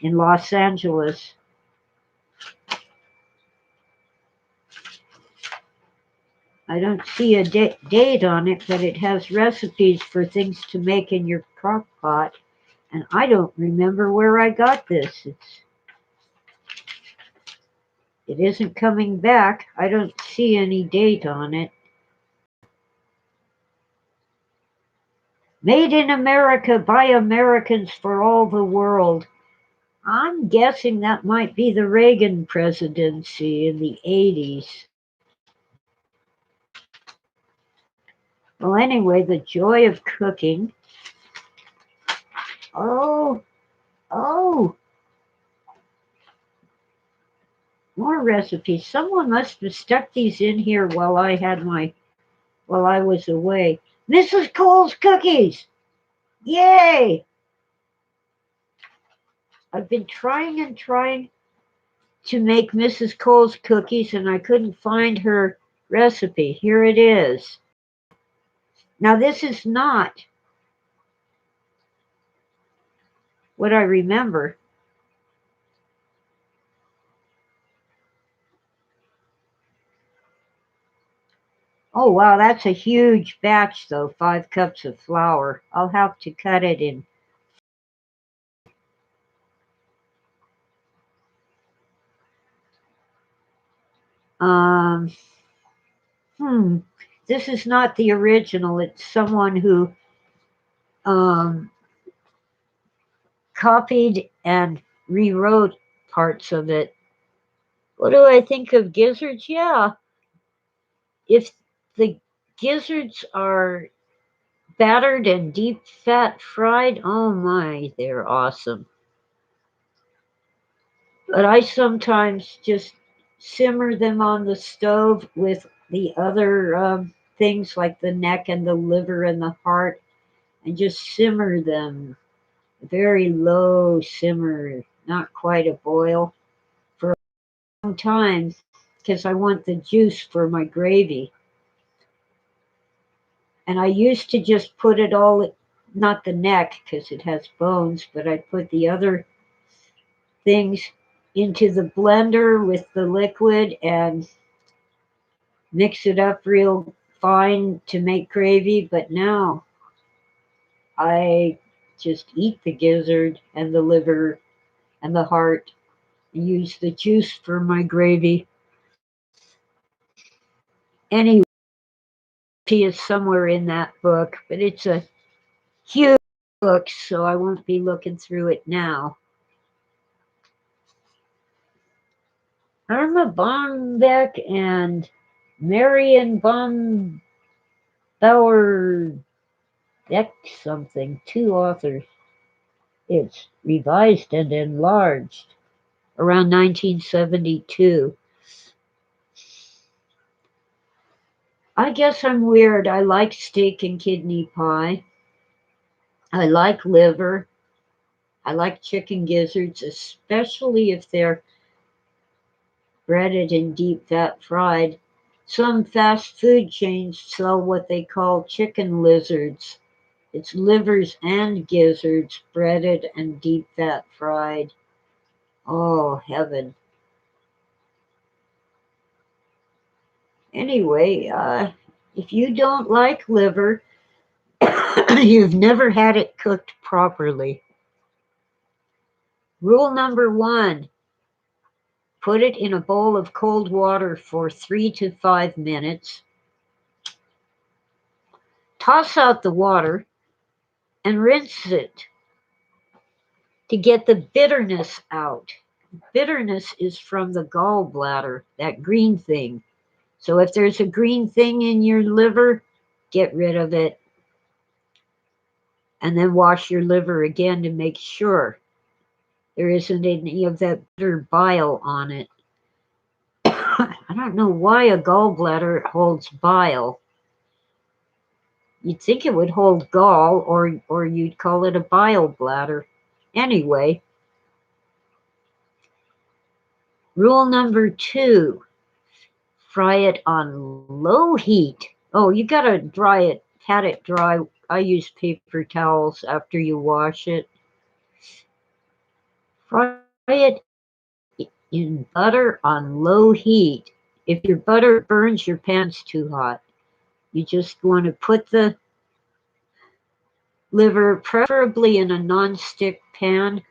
in Los Angeles. I don't see a date on it, but it has recipes for things to make in your crock pot. And I don't remember where I got this. It isn't coming back. I don't see any date on it. Made in America by Americans for all the world. I'm guessing that might be the Reagan presidency in the 80s. Well, anyway, the joy of cooking. Oh, oh, more recipes. Someone must have stuck these in here while I was away. Mrs. Cole's cookies. Yay! I've been trying and trying to make Mrs. Cole's cookies and I couldn't find her recipe. Here it is. Now this is not what I remember. Oh wow, that's a huge batch though, 5 cups of flour. I'll have to cut it in. Um, hmm, this is not the original. It's someone who um, copied and rewrote parts of it. What do I think of gizzards? Yeah, if the gizzards are battered and deep fat fried, oh my, they're awesome. But I sometimes just simmer them on the stove with the other things like the neck and the liver and the heart and just simmer them. Very low simmer, not quite a boil, for a long time because I want the juice for my gravy. And I used to just put it all, not the neck because it has bones, but I put the other things into the blender with the liquid and mix it up real fine to make gravy. But now I just eat the gizzard and the liver and the heart and use the juice for my gravy. Anyway, he is somewhere in that book, but it's a huge book, so I won't be looking through it now. Irma Bombeck and Marion Bauer Beck something, 2 authors. It's revised and enlarged around 1972. I guess I'm weird. I like steak and kidney pie. I like liver. I like chicken gizzards, especially if they're breaded and deep fat fried. Some fast food chains sell what they call chicken lizards. It's livers and gizzards, breaded and deep fat fried. Oh, heaven. Anyway, if you don't like liver, you've never had it cooked properly. Rule number one, put it in a bowl of cold water for 3 to 5 minutes. Toss out the water and rinse it to get the bitterness out. Bitterness is from the gallbladder, that green thing. So if there's a green thing in your liver, get rid of it and then wash your liver again to make sure there isn't any of that bitter bile on it. I don't know why a gallbladder holds bile. You'd think it would hold gall, or you'd call it a bile bladder. Anyway, rule number two, fry it on low heat. Oh, you gotta dry it, pat it dry. I use paper towels after you wash it. Fry it in butter on low heat. If your butter burns, your pan's too hot. You just want to put the liver preferably in a non-stick pan,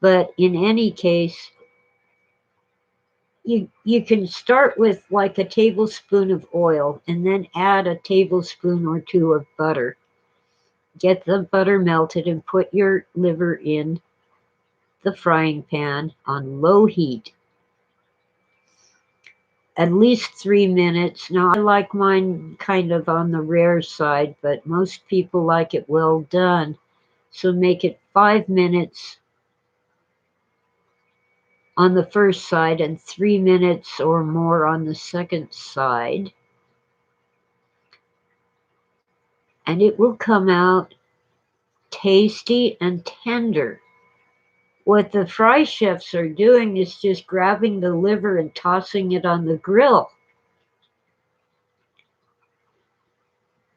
but in any case, you can start with like a tablespoon of oil and then add a tablespoon or two of butter. Get the butter melted and put your liver in the frying pan on low heat. At least 3 minutes. Now, I like mine kind of on the rare side, but most people like it well done. So make it 5 minutes on the first side and 3 minutes or more on the second side. And it will come out tasty and tender. What the fry chefs are doing is just grabbing the liver and tossing it on the grill.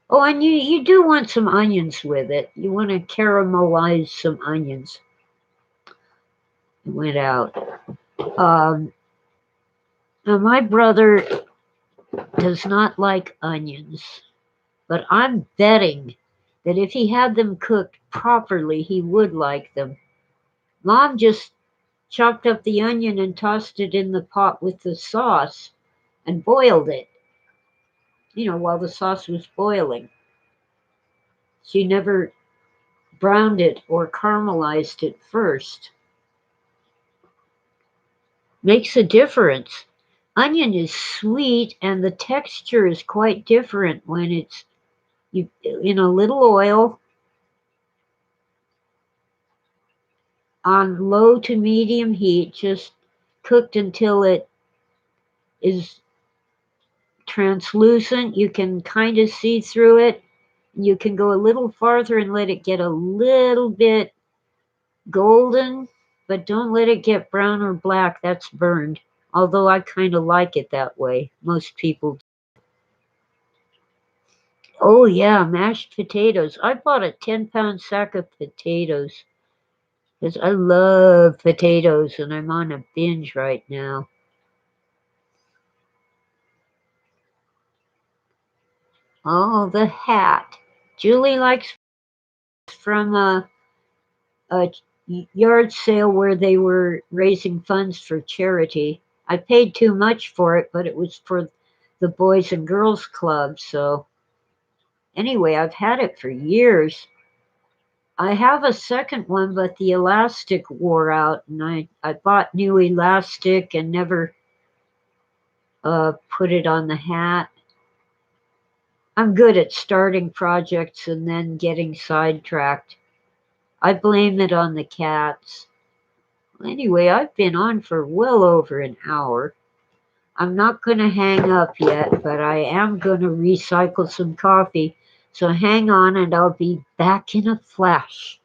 Oh, and you do want some onions with it. You want to caramelize some onions. It went out. Now, my brother does not like onions, but I'm betting that if he had them cooked properly, he would like them. Mom just chopped up the onion and tossed it in the pot with the sauce and boiled it, while the sauce was boiling. She never browned it or caramelized it first. Makes a difference. Onion is sweet and the texture is quite different when it's in a little oil on low to medium heat, just cooked until it is translucent. You can kind of see through it. You can go a little farther and let it get a little bit golden, but don't let it get brown or black. That's burned. Although I kind of like it that way. Most people. Oh, yeah, mashed potatoes. I bought a 10-pound sack of potatoes because I love potatoes and I'm on a binge right now. Oh, the hat. Julie likes from a yard sale where they were raising funds for charity. I paid too much for it, but it was for the Boys and Girls Club. So, anyway, I've had it for years. I have a second one, but the elastic wore out, and I bought new elastic and never put it on the hat. I'm good at starting projects and then getting sidetracked. I blame it on the cats. Anyway, I've been on for well over an hour. I'm not going to hang up yet, but I am going to recycle some coffee. So hang on and I'll be back in a flash.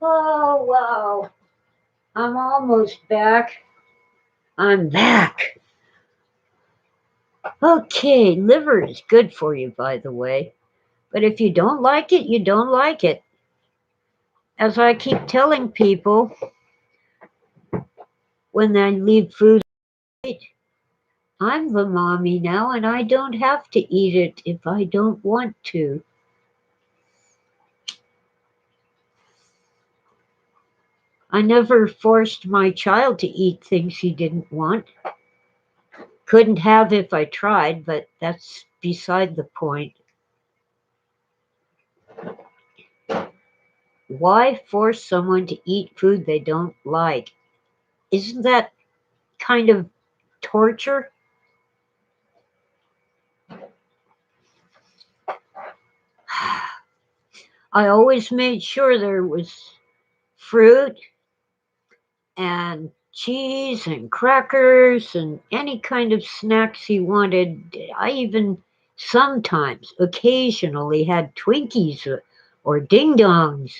Oh, wow. I'm almost back. I'm back. Okay, liver is good for you, by the way. But if you don't like it, you don't like it. As I keep telling people when they leave food, I'm the mommy now and I don't have to eat it if I don't want to. I never forced my child to eat things he didn't want. Couldn't have if I tried, but that's beside the point. Why force someone to eat food they don't like? Isn't that kind of torture? I always made sure there was fruit and cheese and crackers and any kind of snacks he wanted. I even sometimes, occasionally, had Twinkies or Ding Dongs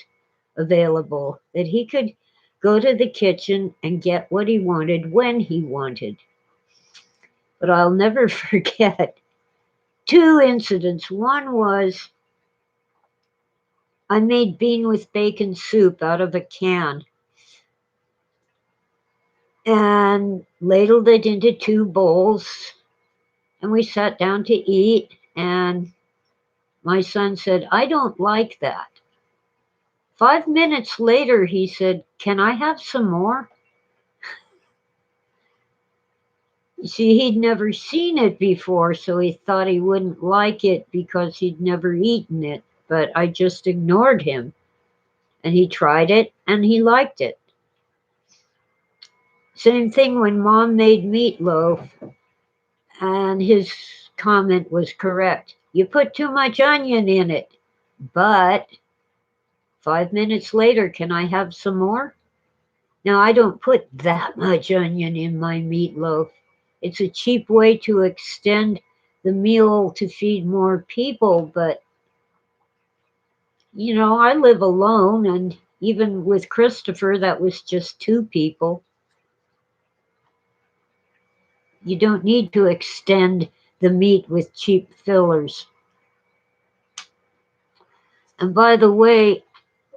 available that he could go to the kitchen and get what he wanted when he wanted. But I'll never forget two incidents. One was I made bean with bacon soup out of a can and ladled it into two bowls, and we sat down to eat. And my son said, I don't like that. 5 minutes later, he said, Can I have some more? You see, he'd never seen it before, so he thought he wouldn't like it because he'd never eaten it. But I just ignored him. And he tried it and he liked it. Same thing when mom made meatloaf, and his comment was correct. You put too much onion in it. But 5 minutes later, can I have some more? Now, I don't put that much onion in my meatloaf. It's a cheap way to extend the meal to feed more people, but I live alone, and even with Christopher, that was just two people. You don't need to extend the meat with cheap fillers. And by the way,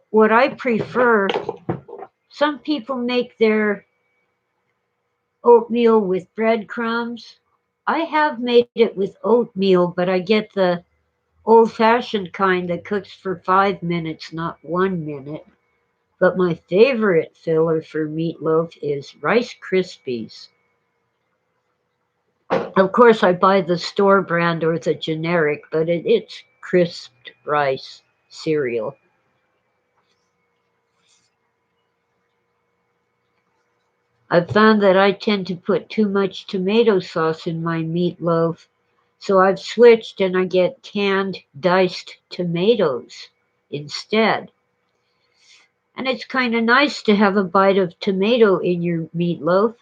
what I prefer, some people make their oatmeal with breadcrumbs. I have made it with oatmeal, but I get the old fashioned kind that cooks for 5 minutes, not 1 minute. But my favorite filler for meatloaf is Rice Krispies. Of course, I buy the store brand or the generic, but it's crisped rice cereal. I've found that I tend to put too much tomato sauce in my meatloaf, so I've switched and I get canned diced tomatoes instead. And it's kind of nice to have a bite of tomato in your meatloaf.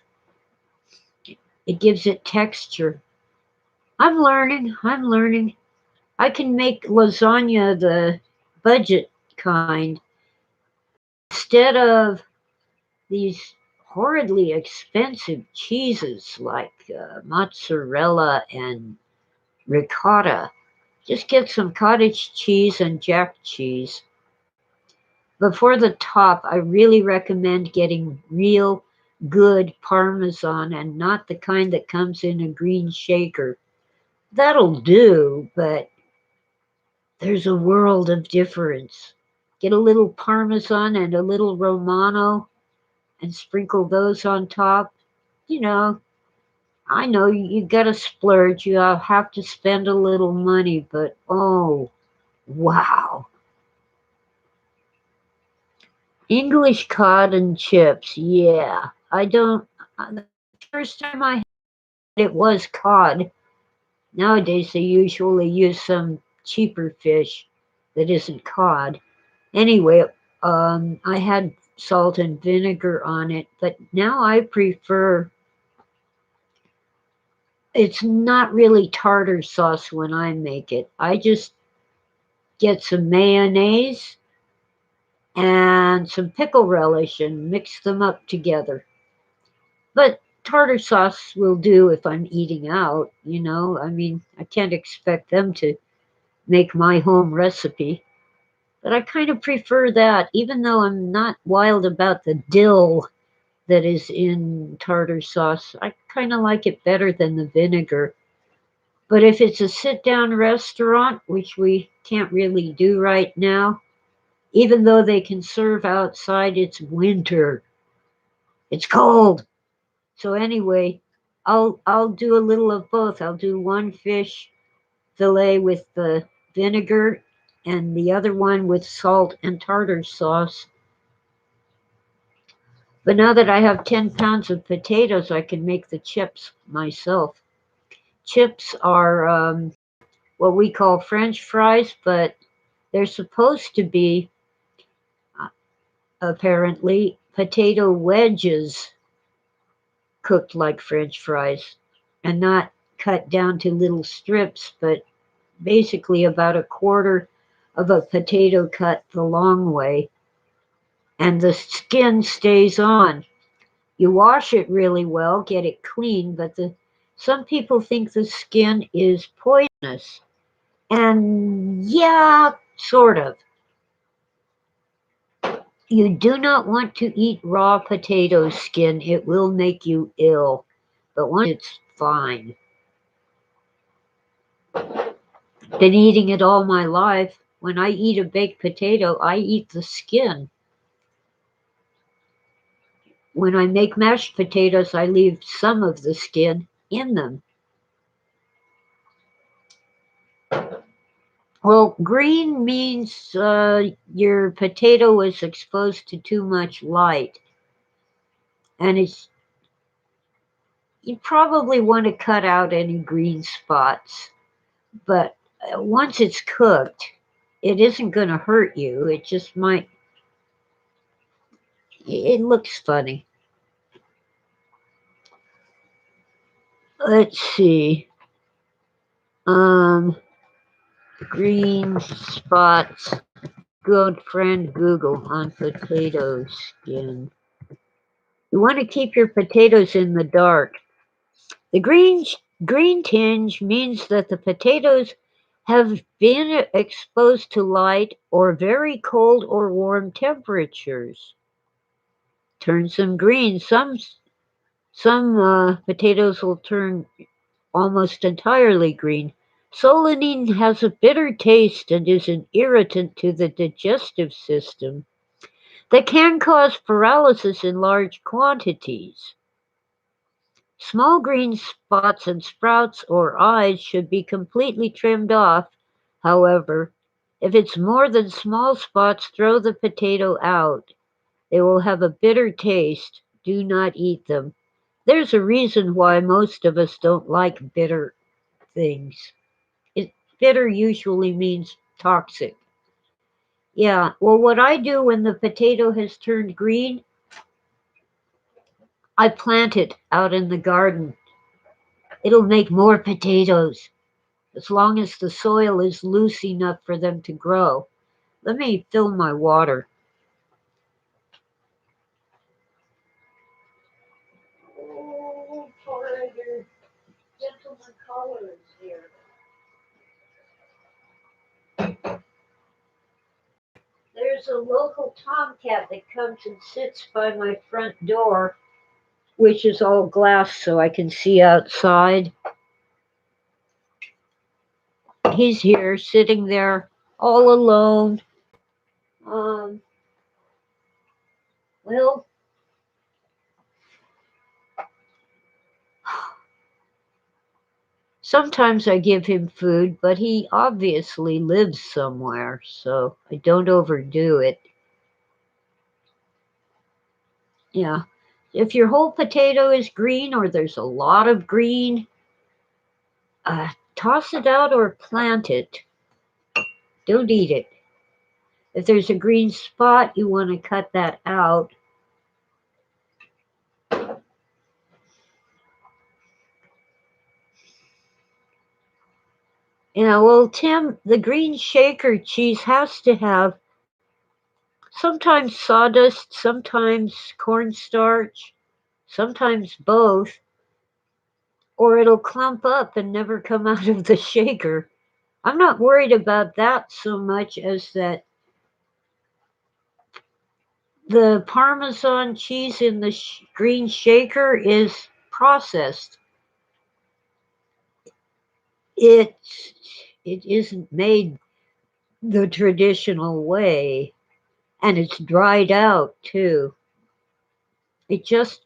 It gives it texture. I'm learning. I'm learning. I can make lasagna the budget kind instead of these horridly expensive cheeses like mozzarella and ricotta. Just get some cottage cheese and jack cheese. Before the top, I really recommend getting real good Parmesan and not the kind that comes in a green shaker. That'll do, but there's a world of difference. Get a little Parmesan and a little Romano and sprinkle those on top. You know, I know you gotta splurge, you have to spend a little money, but oh, wow. English cod and chips, yeah. I don't, the first time I had it was cod. Nowadays they usually use some cheaper fish that isn't cod. Anyway, I had salt and vinegar on it, but now I prefer, it's not really tartar sauce when I make it. I just get some mayonnaise and some pickle relish and mix them up together. But tartar sauce will do if I'm eating out, you know. I mean, I can't expect them to make my home recipe. But I kind of prefer that, even though I'm not wild about the dill that is in tartar sauce. I kind of like it better than the vinegar. But if it's a sit down restaurant, which we can't really do right now, even though they can serve outside, it's winter. It's cold. So anyway, I'll do a little of both. I'll do one fish fillet with the vinegar and the other one with salt and tartar sauce. But now that I have 10 pounds of potatoes, I can make the chips myself. Chips are what we call French fries, but they're supposed to be, uh, apparently, potato wedges cooked like French fries and not cut down to little strips, but basically about a quarter of a potato cut the long way, and the skin stays on. You wash it really well, get it clean, but some people think the skin is poisonous. And yeah, sort of. You do not want to eat raw potato skin, it will make you ill. But once it's fine. Been eating it all my life. When I eat a baked potato, I eat the skin. When I make mashed potatoes, I leave some of the skin in them. Well, green means your potato was exposed to too much light, and you probably want to cut out any green spots. But once it's cooked, it isn't going to hurt you. It just might. It looks funny. Let's see. Um, green spots. Good friend Google on potato skin. You want to keep your potatoes in the dark. The green tinge means that the potatoes have been exposed to light or very cold or warm temperatures. Turns them green. Some potatoes will turn almost entirely green. Solanine has a bitter taste and is an irritant to the digestive system that can cause paralysis in large quantities. Small green spots and sprouts or eyes should be completely trimmed off. However, if it's more than small spots, throw the potato out. They will have a bitter taste. Do not eat them. There's a reason why most of us don't like bitter things. Bitter usually means toxic. Yeah, well, what I do when the potato has turned green, I plant it out in the garden. It'll make more potatoes as long as the soil is loose enough for them to grow. Let me fill my water. Oh, Porter, gentleman caller is here. There's a local tomcat that comes and sits by my front door, which is all glass so I can see outside. He's here sitting there all alone. Um, well, sometimes I give him food, but he obviously lives somewhere, so I don't overdo it. Yeah. If your whole potato is green or there's a lot of green, toss it out or plant it. Don't eat it. If there's a green spot, you want to cut that out. Yeah, well, Tim, the green shaker cheese has to have sometimes sawdust, sometimes cornstarch, sometimes both, or it'll clump up and never come out of the shaker. I'm not worried about that so much as that the Parmesan cheese in the green shaker is processed. It it isn't made the traditional way, and it's dried out too. It just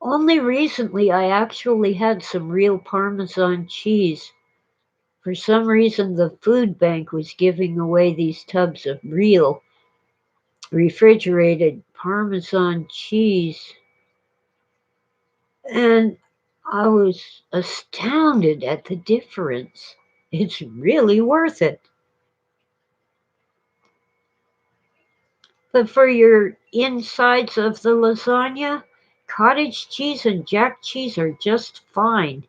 only recently I actually had some real Parmesan cheese. For some reason, the food bank was giving away these tubs of real refrigerated Parmesan cheese, and I was astounded at the difference. It's really worth it. But for your insides of the lasagna, cottage cheese and jack cheese are just fine.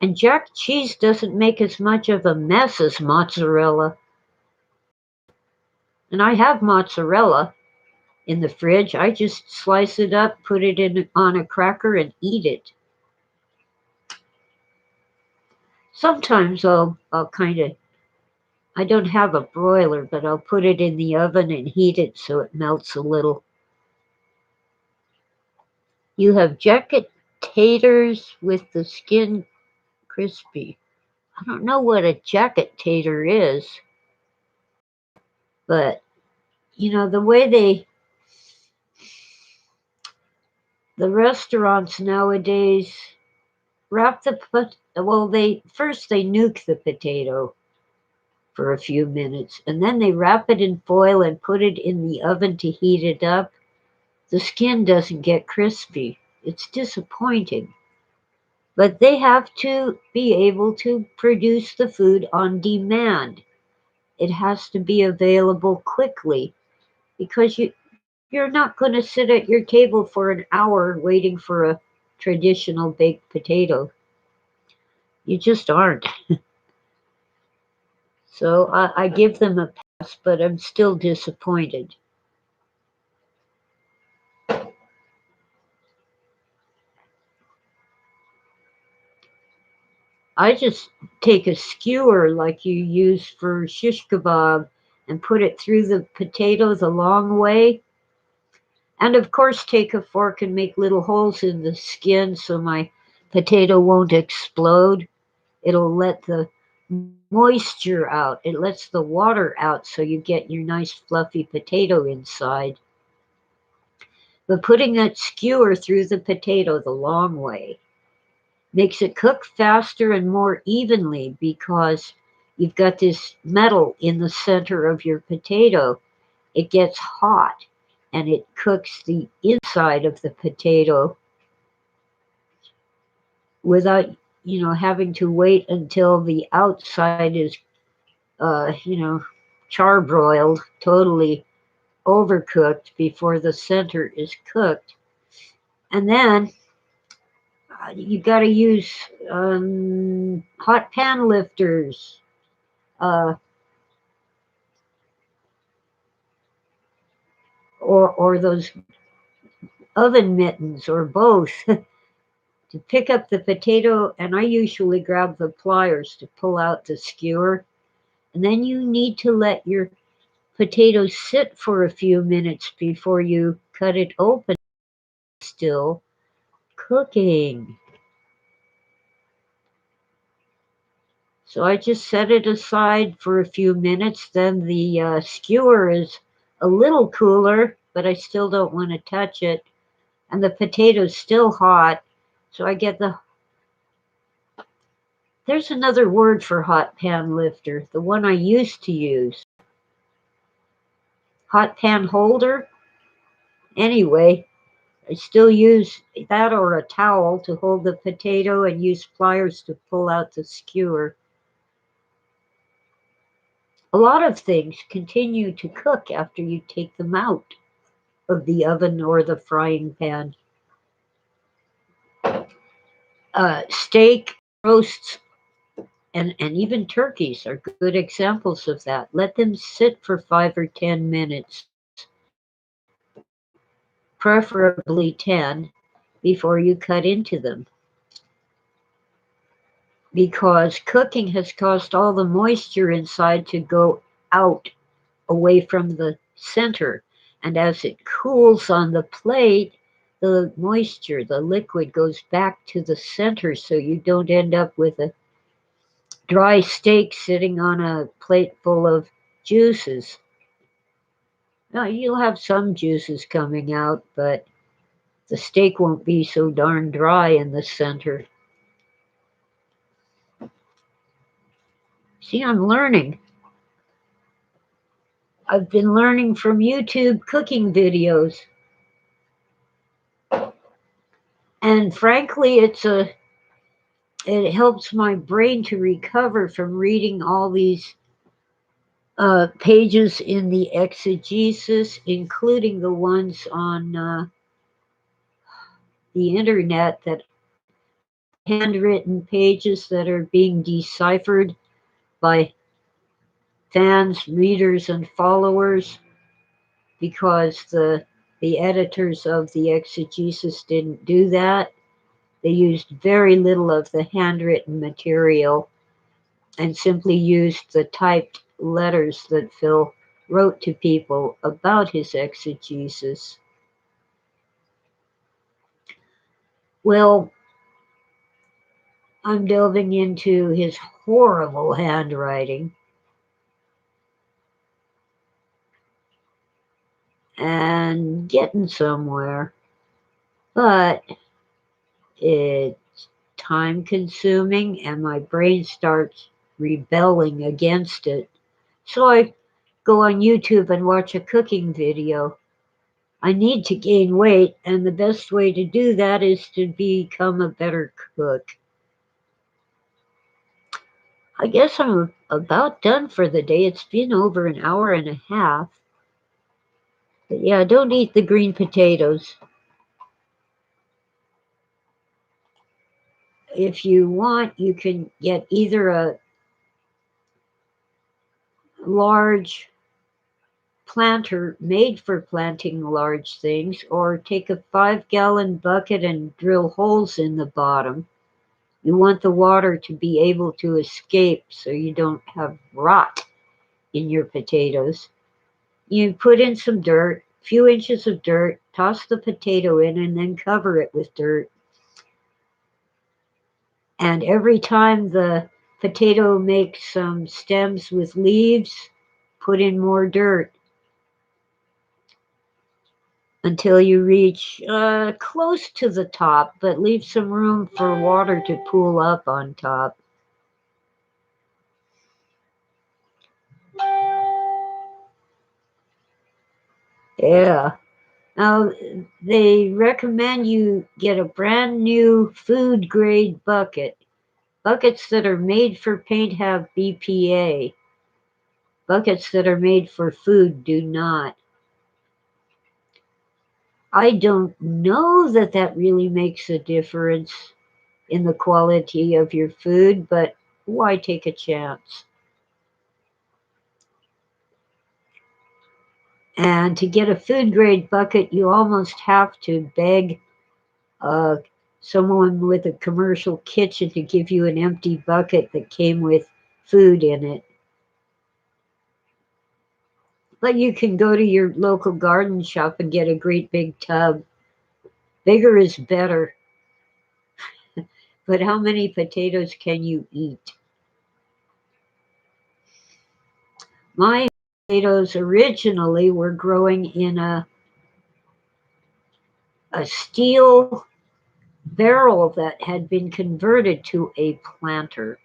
And jack cheese doesn't make as much of a mess as mozzarella. And I have mozzarella in the fridge. I just slice it up, put it in on a cracker, and eat it. Sometimes I'll kind of I don't have a broiler, but I'll put it in the oven and heat it so it melts a little. You have jacket taters with the skin crispy. I don't know what a jacket tater is, but the way the restaurants nowadays wrap they nuke the potato for a few minutes and then they wrap it in foil and put it in the oven to heat it up. The skin doesn't get crispy. It's disappointing. But they have to be able to produce the food on demand. It has to be available quickly because you're not going to sit at your table for an hour waiting for a traditional baked potato. You just aren't. So I give them a pass, but I'm still disappointed. I just take a skewer like you use for shish kebab and put it through the potato the long way. And of course, take a fork and make little holes in the skin so my potato won't explode. It'll let the moisture out, it lets the water out so you get your nice fluffy potato inside. But putting that skewer through the potato the long way makes it cook faster and more evenly because you've got this metal in the center of your potato. It gets hot and it cooks the inside of the potato without having to wait until the outside is charbroiled, totally overcooked before the center is cooked. And then you got to use hot pan lifters, uh, or those oven mittens, or both, to pick up the potato. And I usually grab the pliers to pull out the skewer. And then you need to let your potato sit for a few minutes before you cut it open. Still cooking. So I just set it aside for a few minutes. Then the skewer is a little cooler, but I still don't want to touch it. And the potato's still hot. So I get there's another word for hot pan lifter, the one I used to use. Hot pan holder? Anyway, I still use that or a towel to hold the potato and use pliers to pull out the skewer. A lot of things continue to cook after you take them out of the oven or the frying pan. Steak roasts And even turkeys are good examples of that. Let them sit for 5 or 10 minutes, preferably 10, before you cut into them. Because cooking has caused all the moisture inside to go out away from the center. And as it cools on the plate, the moisture, the liquid goes back to the center so you don't end up with a dry steak sitting on a plate full of juices. Now, you'll have some juices coming out, but the steak won't be so darn dry in the center. See, I'm learning. I've been learning from YouTube cooking videos. And frankly, it helps my brain to recover from reading all these pages in the exegesis, including the ones on the internet that handwritten pages that are being deciphered by fans, readers, and followers because the editors of the exegesis didn't do that. They used very little of the handwritten material and simply used the typed letters that Phil wrote to people about his exegesis. Well, I'm delving into his horrible handwriting and getting somewhere, but it's time consuming and my brain starts rebelling against it. So I go on YouTube and watch a cooking video. I need to gain weight, and the best way to do that is to become a better cook. I guess I'm about done for the day. It's been over an hour and a half. But yeah, don't eat the green potatoes. If you want, you can get either a large planter made for planting large things, or take a 5-gallon bucket and drill holes in the bottom. You want the water to be able to escape so you don't have rot in your potatoes. You put in some dirt, a few inches of dirt, toss the potato in, and then cover it with dirt. And every time the potato makes some stems with leaves, put in more dirt until you reach close to the top, but leave some room for water to pool up on top. Yeah. Now, they recommend you get a brand new food grade bucket. Buckets that are made for paint have BPA. Buckets that are made for food do not. I don't know that that really makes a difference in the quality of your food, but why take a chance? And to get a food grade bucket, you almost have to beg uh, someone with a commercial kitchen to give you an empty bucket that came with food in it. But you can go to your local garden shop and get a great big tub. Bigger is better. But how many potatoes can you eat? My potatoes originally were growing in a steel barrel that had been converted to a planter.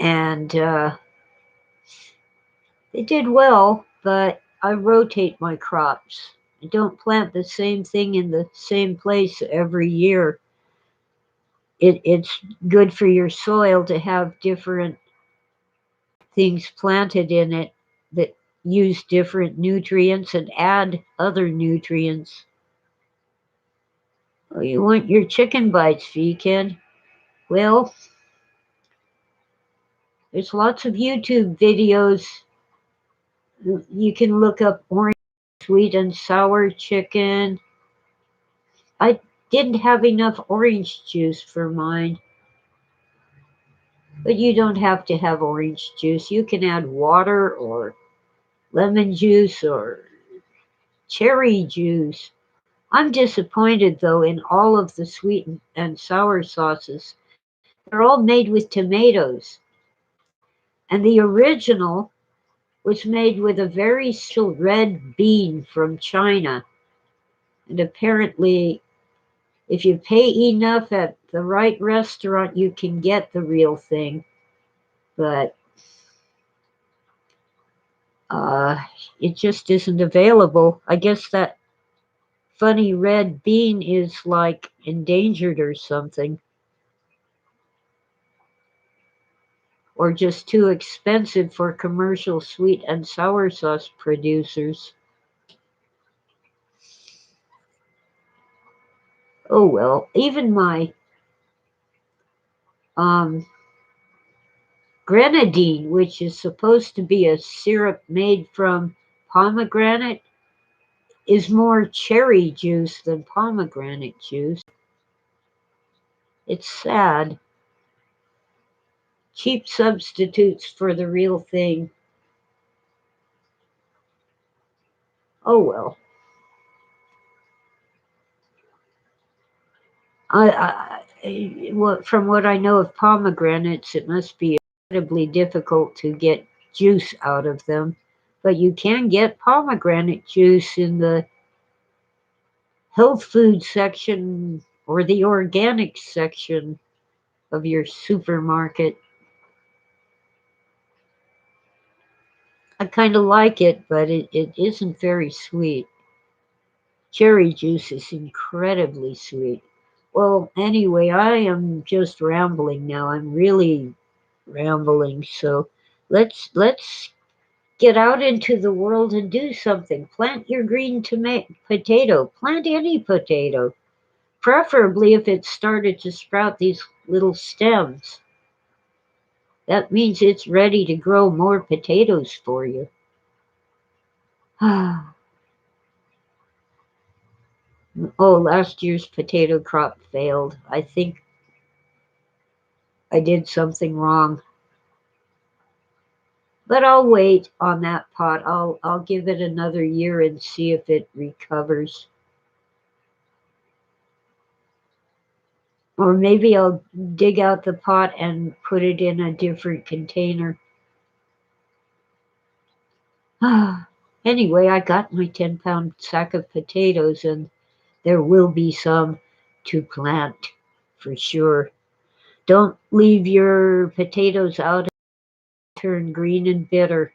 And they did well, but I rotate my crops. I don't plant the same thing in the same place every year. It's good for your soil to have different things planted in it that use different nutrients and add other nutrients. Oh, you want your chicken bites, Vegan? Well, there's lots of YouTube videos. You can look up orange sweet and sour chicken. I didn't have enough orange juice for mine, but you don't have to have orange juice. You can add water or lemon juice or cherry juice. I'm disappointed though in all of the sweet and sour sauces. They're all made with tomatoes. And the original was made with a very special red bean from China. And apparently, if you pay enough at the right restaurant, you can get the real thing. But uh, it just isn't available. I guess that funny red bean is like endangered or something, or just too expensive for commercial sweet and sour sauce producers. Oh well, even my um, grenadine, which is supposed to be a syrup made from pomegranate, is more cherry juice than pomegranate juice. It's sad. Cheap substitutes for the real thing. Oh well. From what I know of pomegranates, it must be incredibly difficult to get juice out of them. But you can get pomegranate juice in the health food section or the organic section of your supermarket. I kind of like it, but it isn't very sweet. Cherry juice is incredibly sweet. Well, anyway, I am just rambling now. I'm really rambling. So let's get out into the world and do something. Plant your green potato. Plant any potato, preferably if it started to sprout these little stems. That means it's ready to grow more potatoes for you. Oh, last year's potato crop failed. I think I did something wrong. But I'll wait on that pot. I'll give it another year and see if it recovers. Or maybe I'll dig out the pot and put it in a different container. Anyway, I got my 10-pound sack of potatoes, and there will be some to plant for sure. Don't leave your potatoes out and turn green and bitter,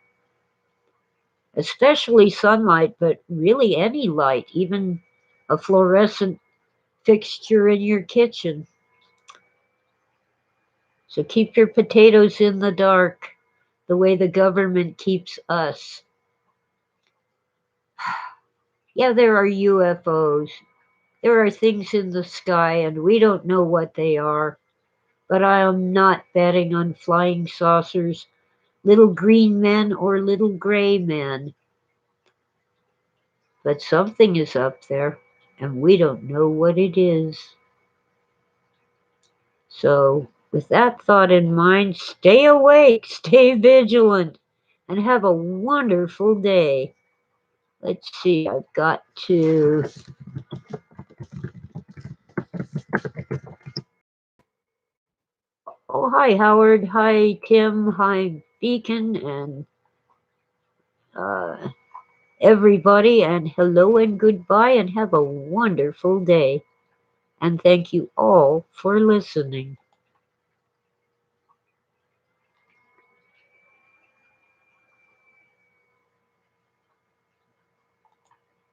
especially sunlight, but really any light, even a fluorescent fixture in your kitchen. So keep your potatoes in the dark the way the government keeps us. Yeah, there are UFOs. There are things in the sky, and we don't know what they are. But I am not betting on flying saucers, little green men, or little gray men. But something is up there, and we don't know what it is. So, with that thought in mind, stay awake, stay vigilant, and have a wonderful day. Let's see, I've got to. Oh, hi, Howard. Hi, Tim. Hi, Beacon, and uh, everybody. And hello and goodbye, and have a wonderful day. And thank you all for listening.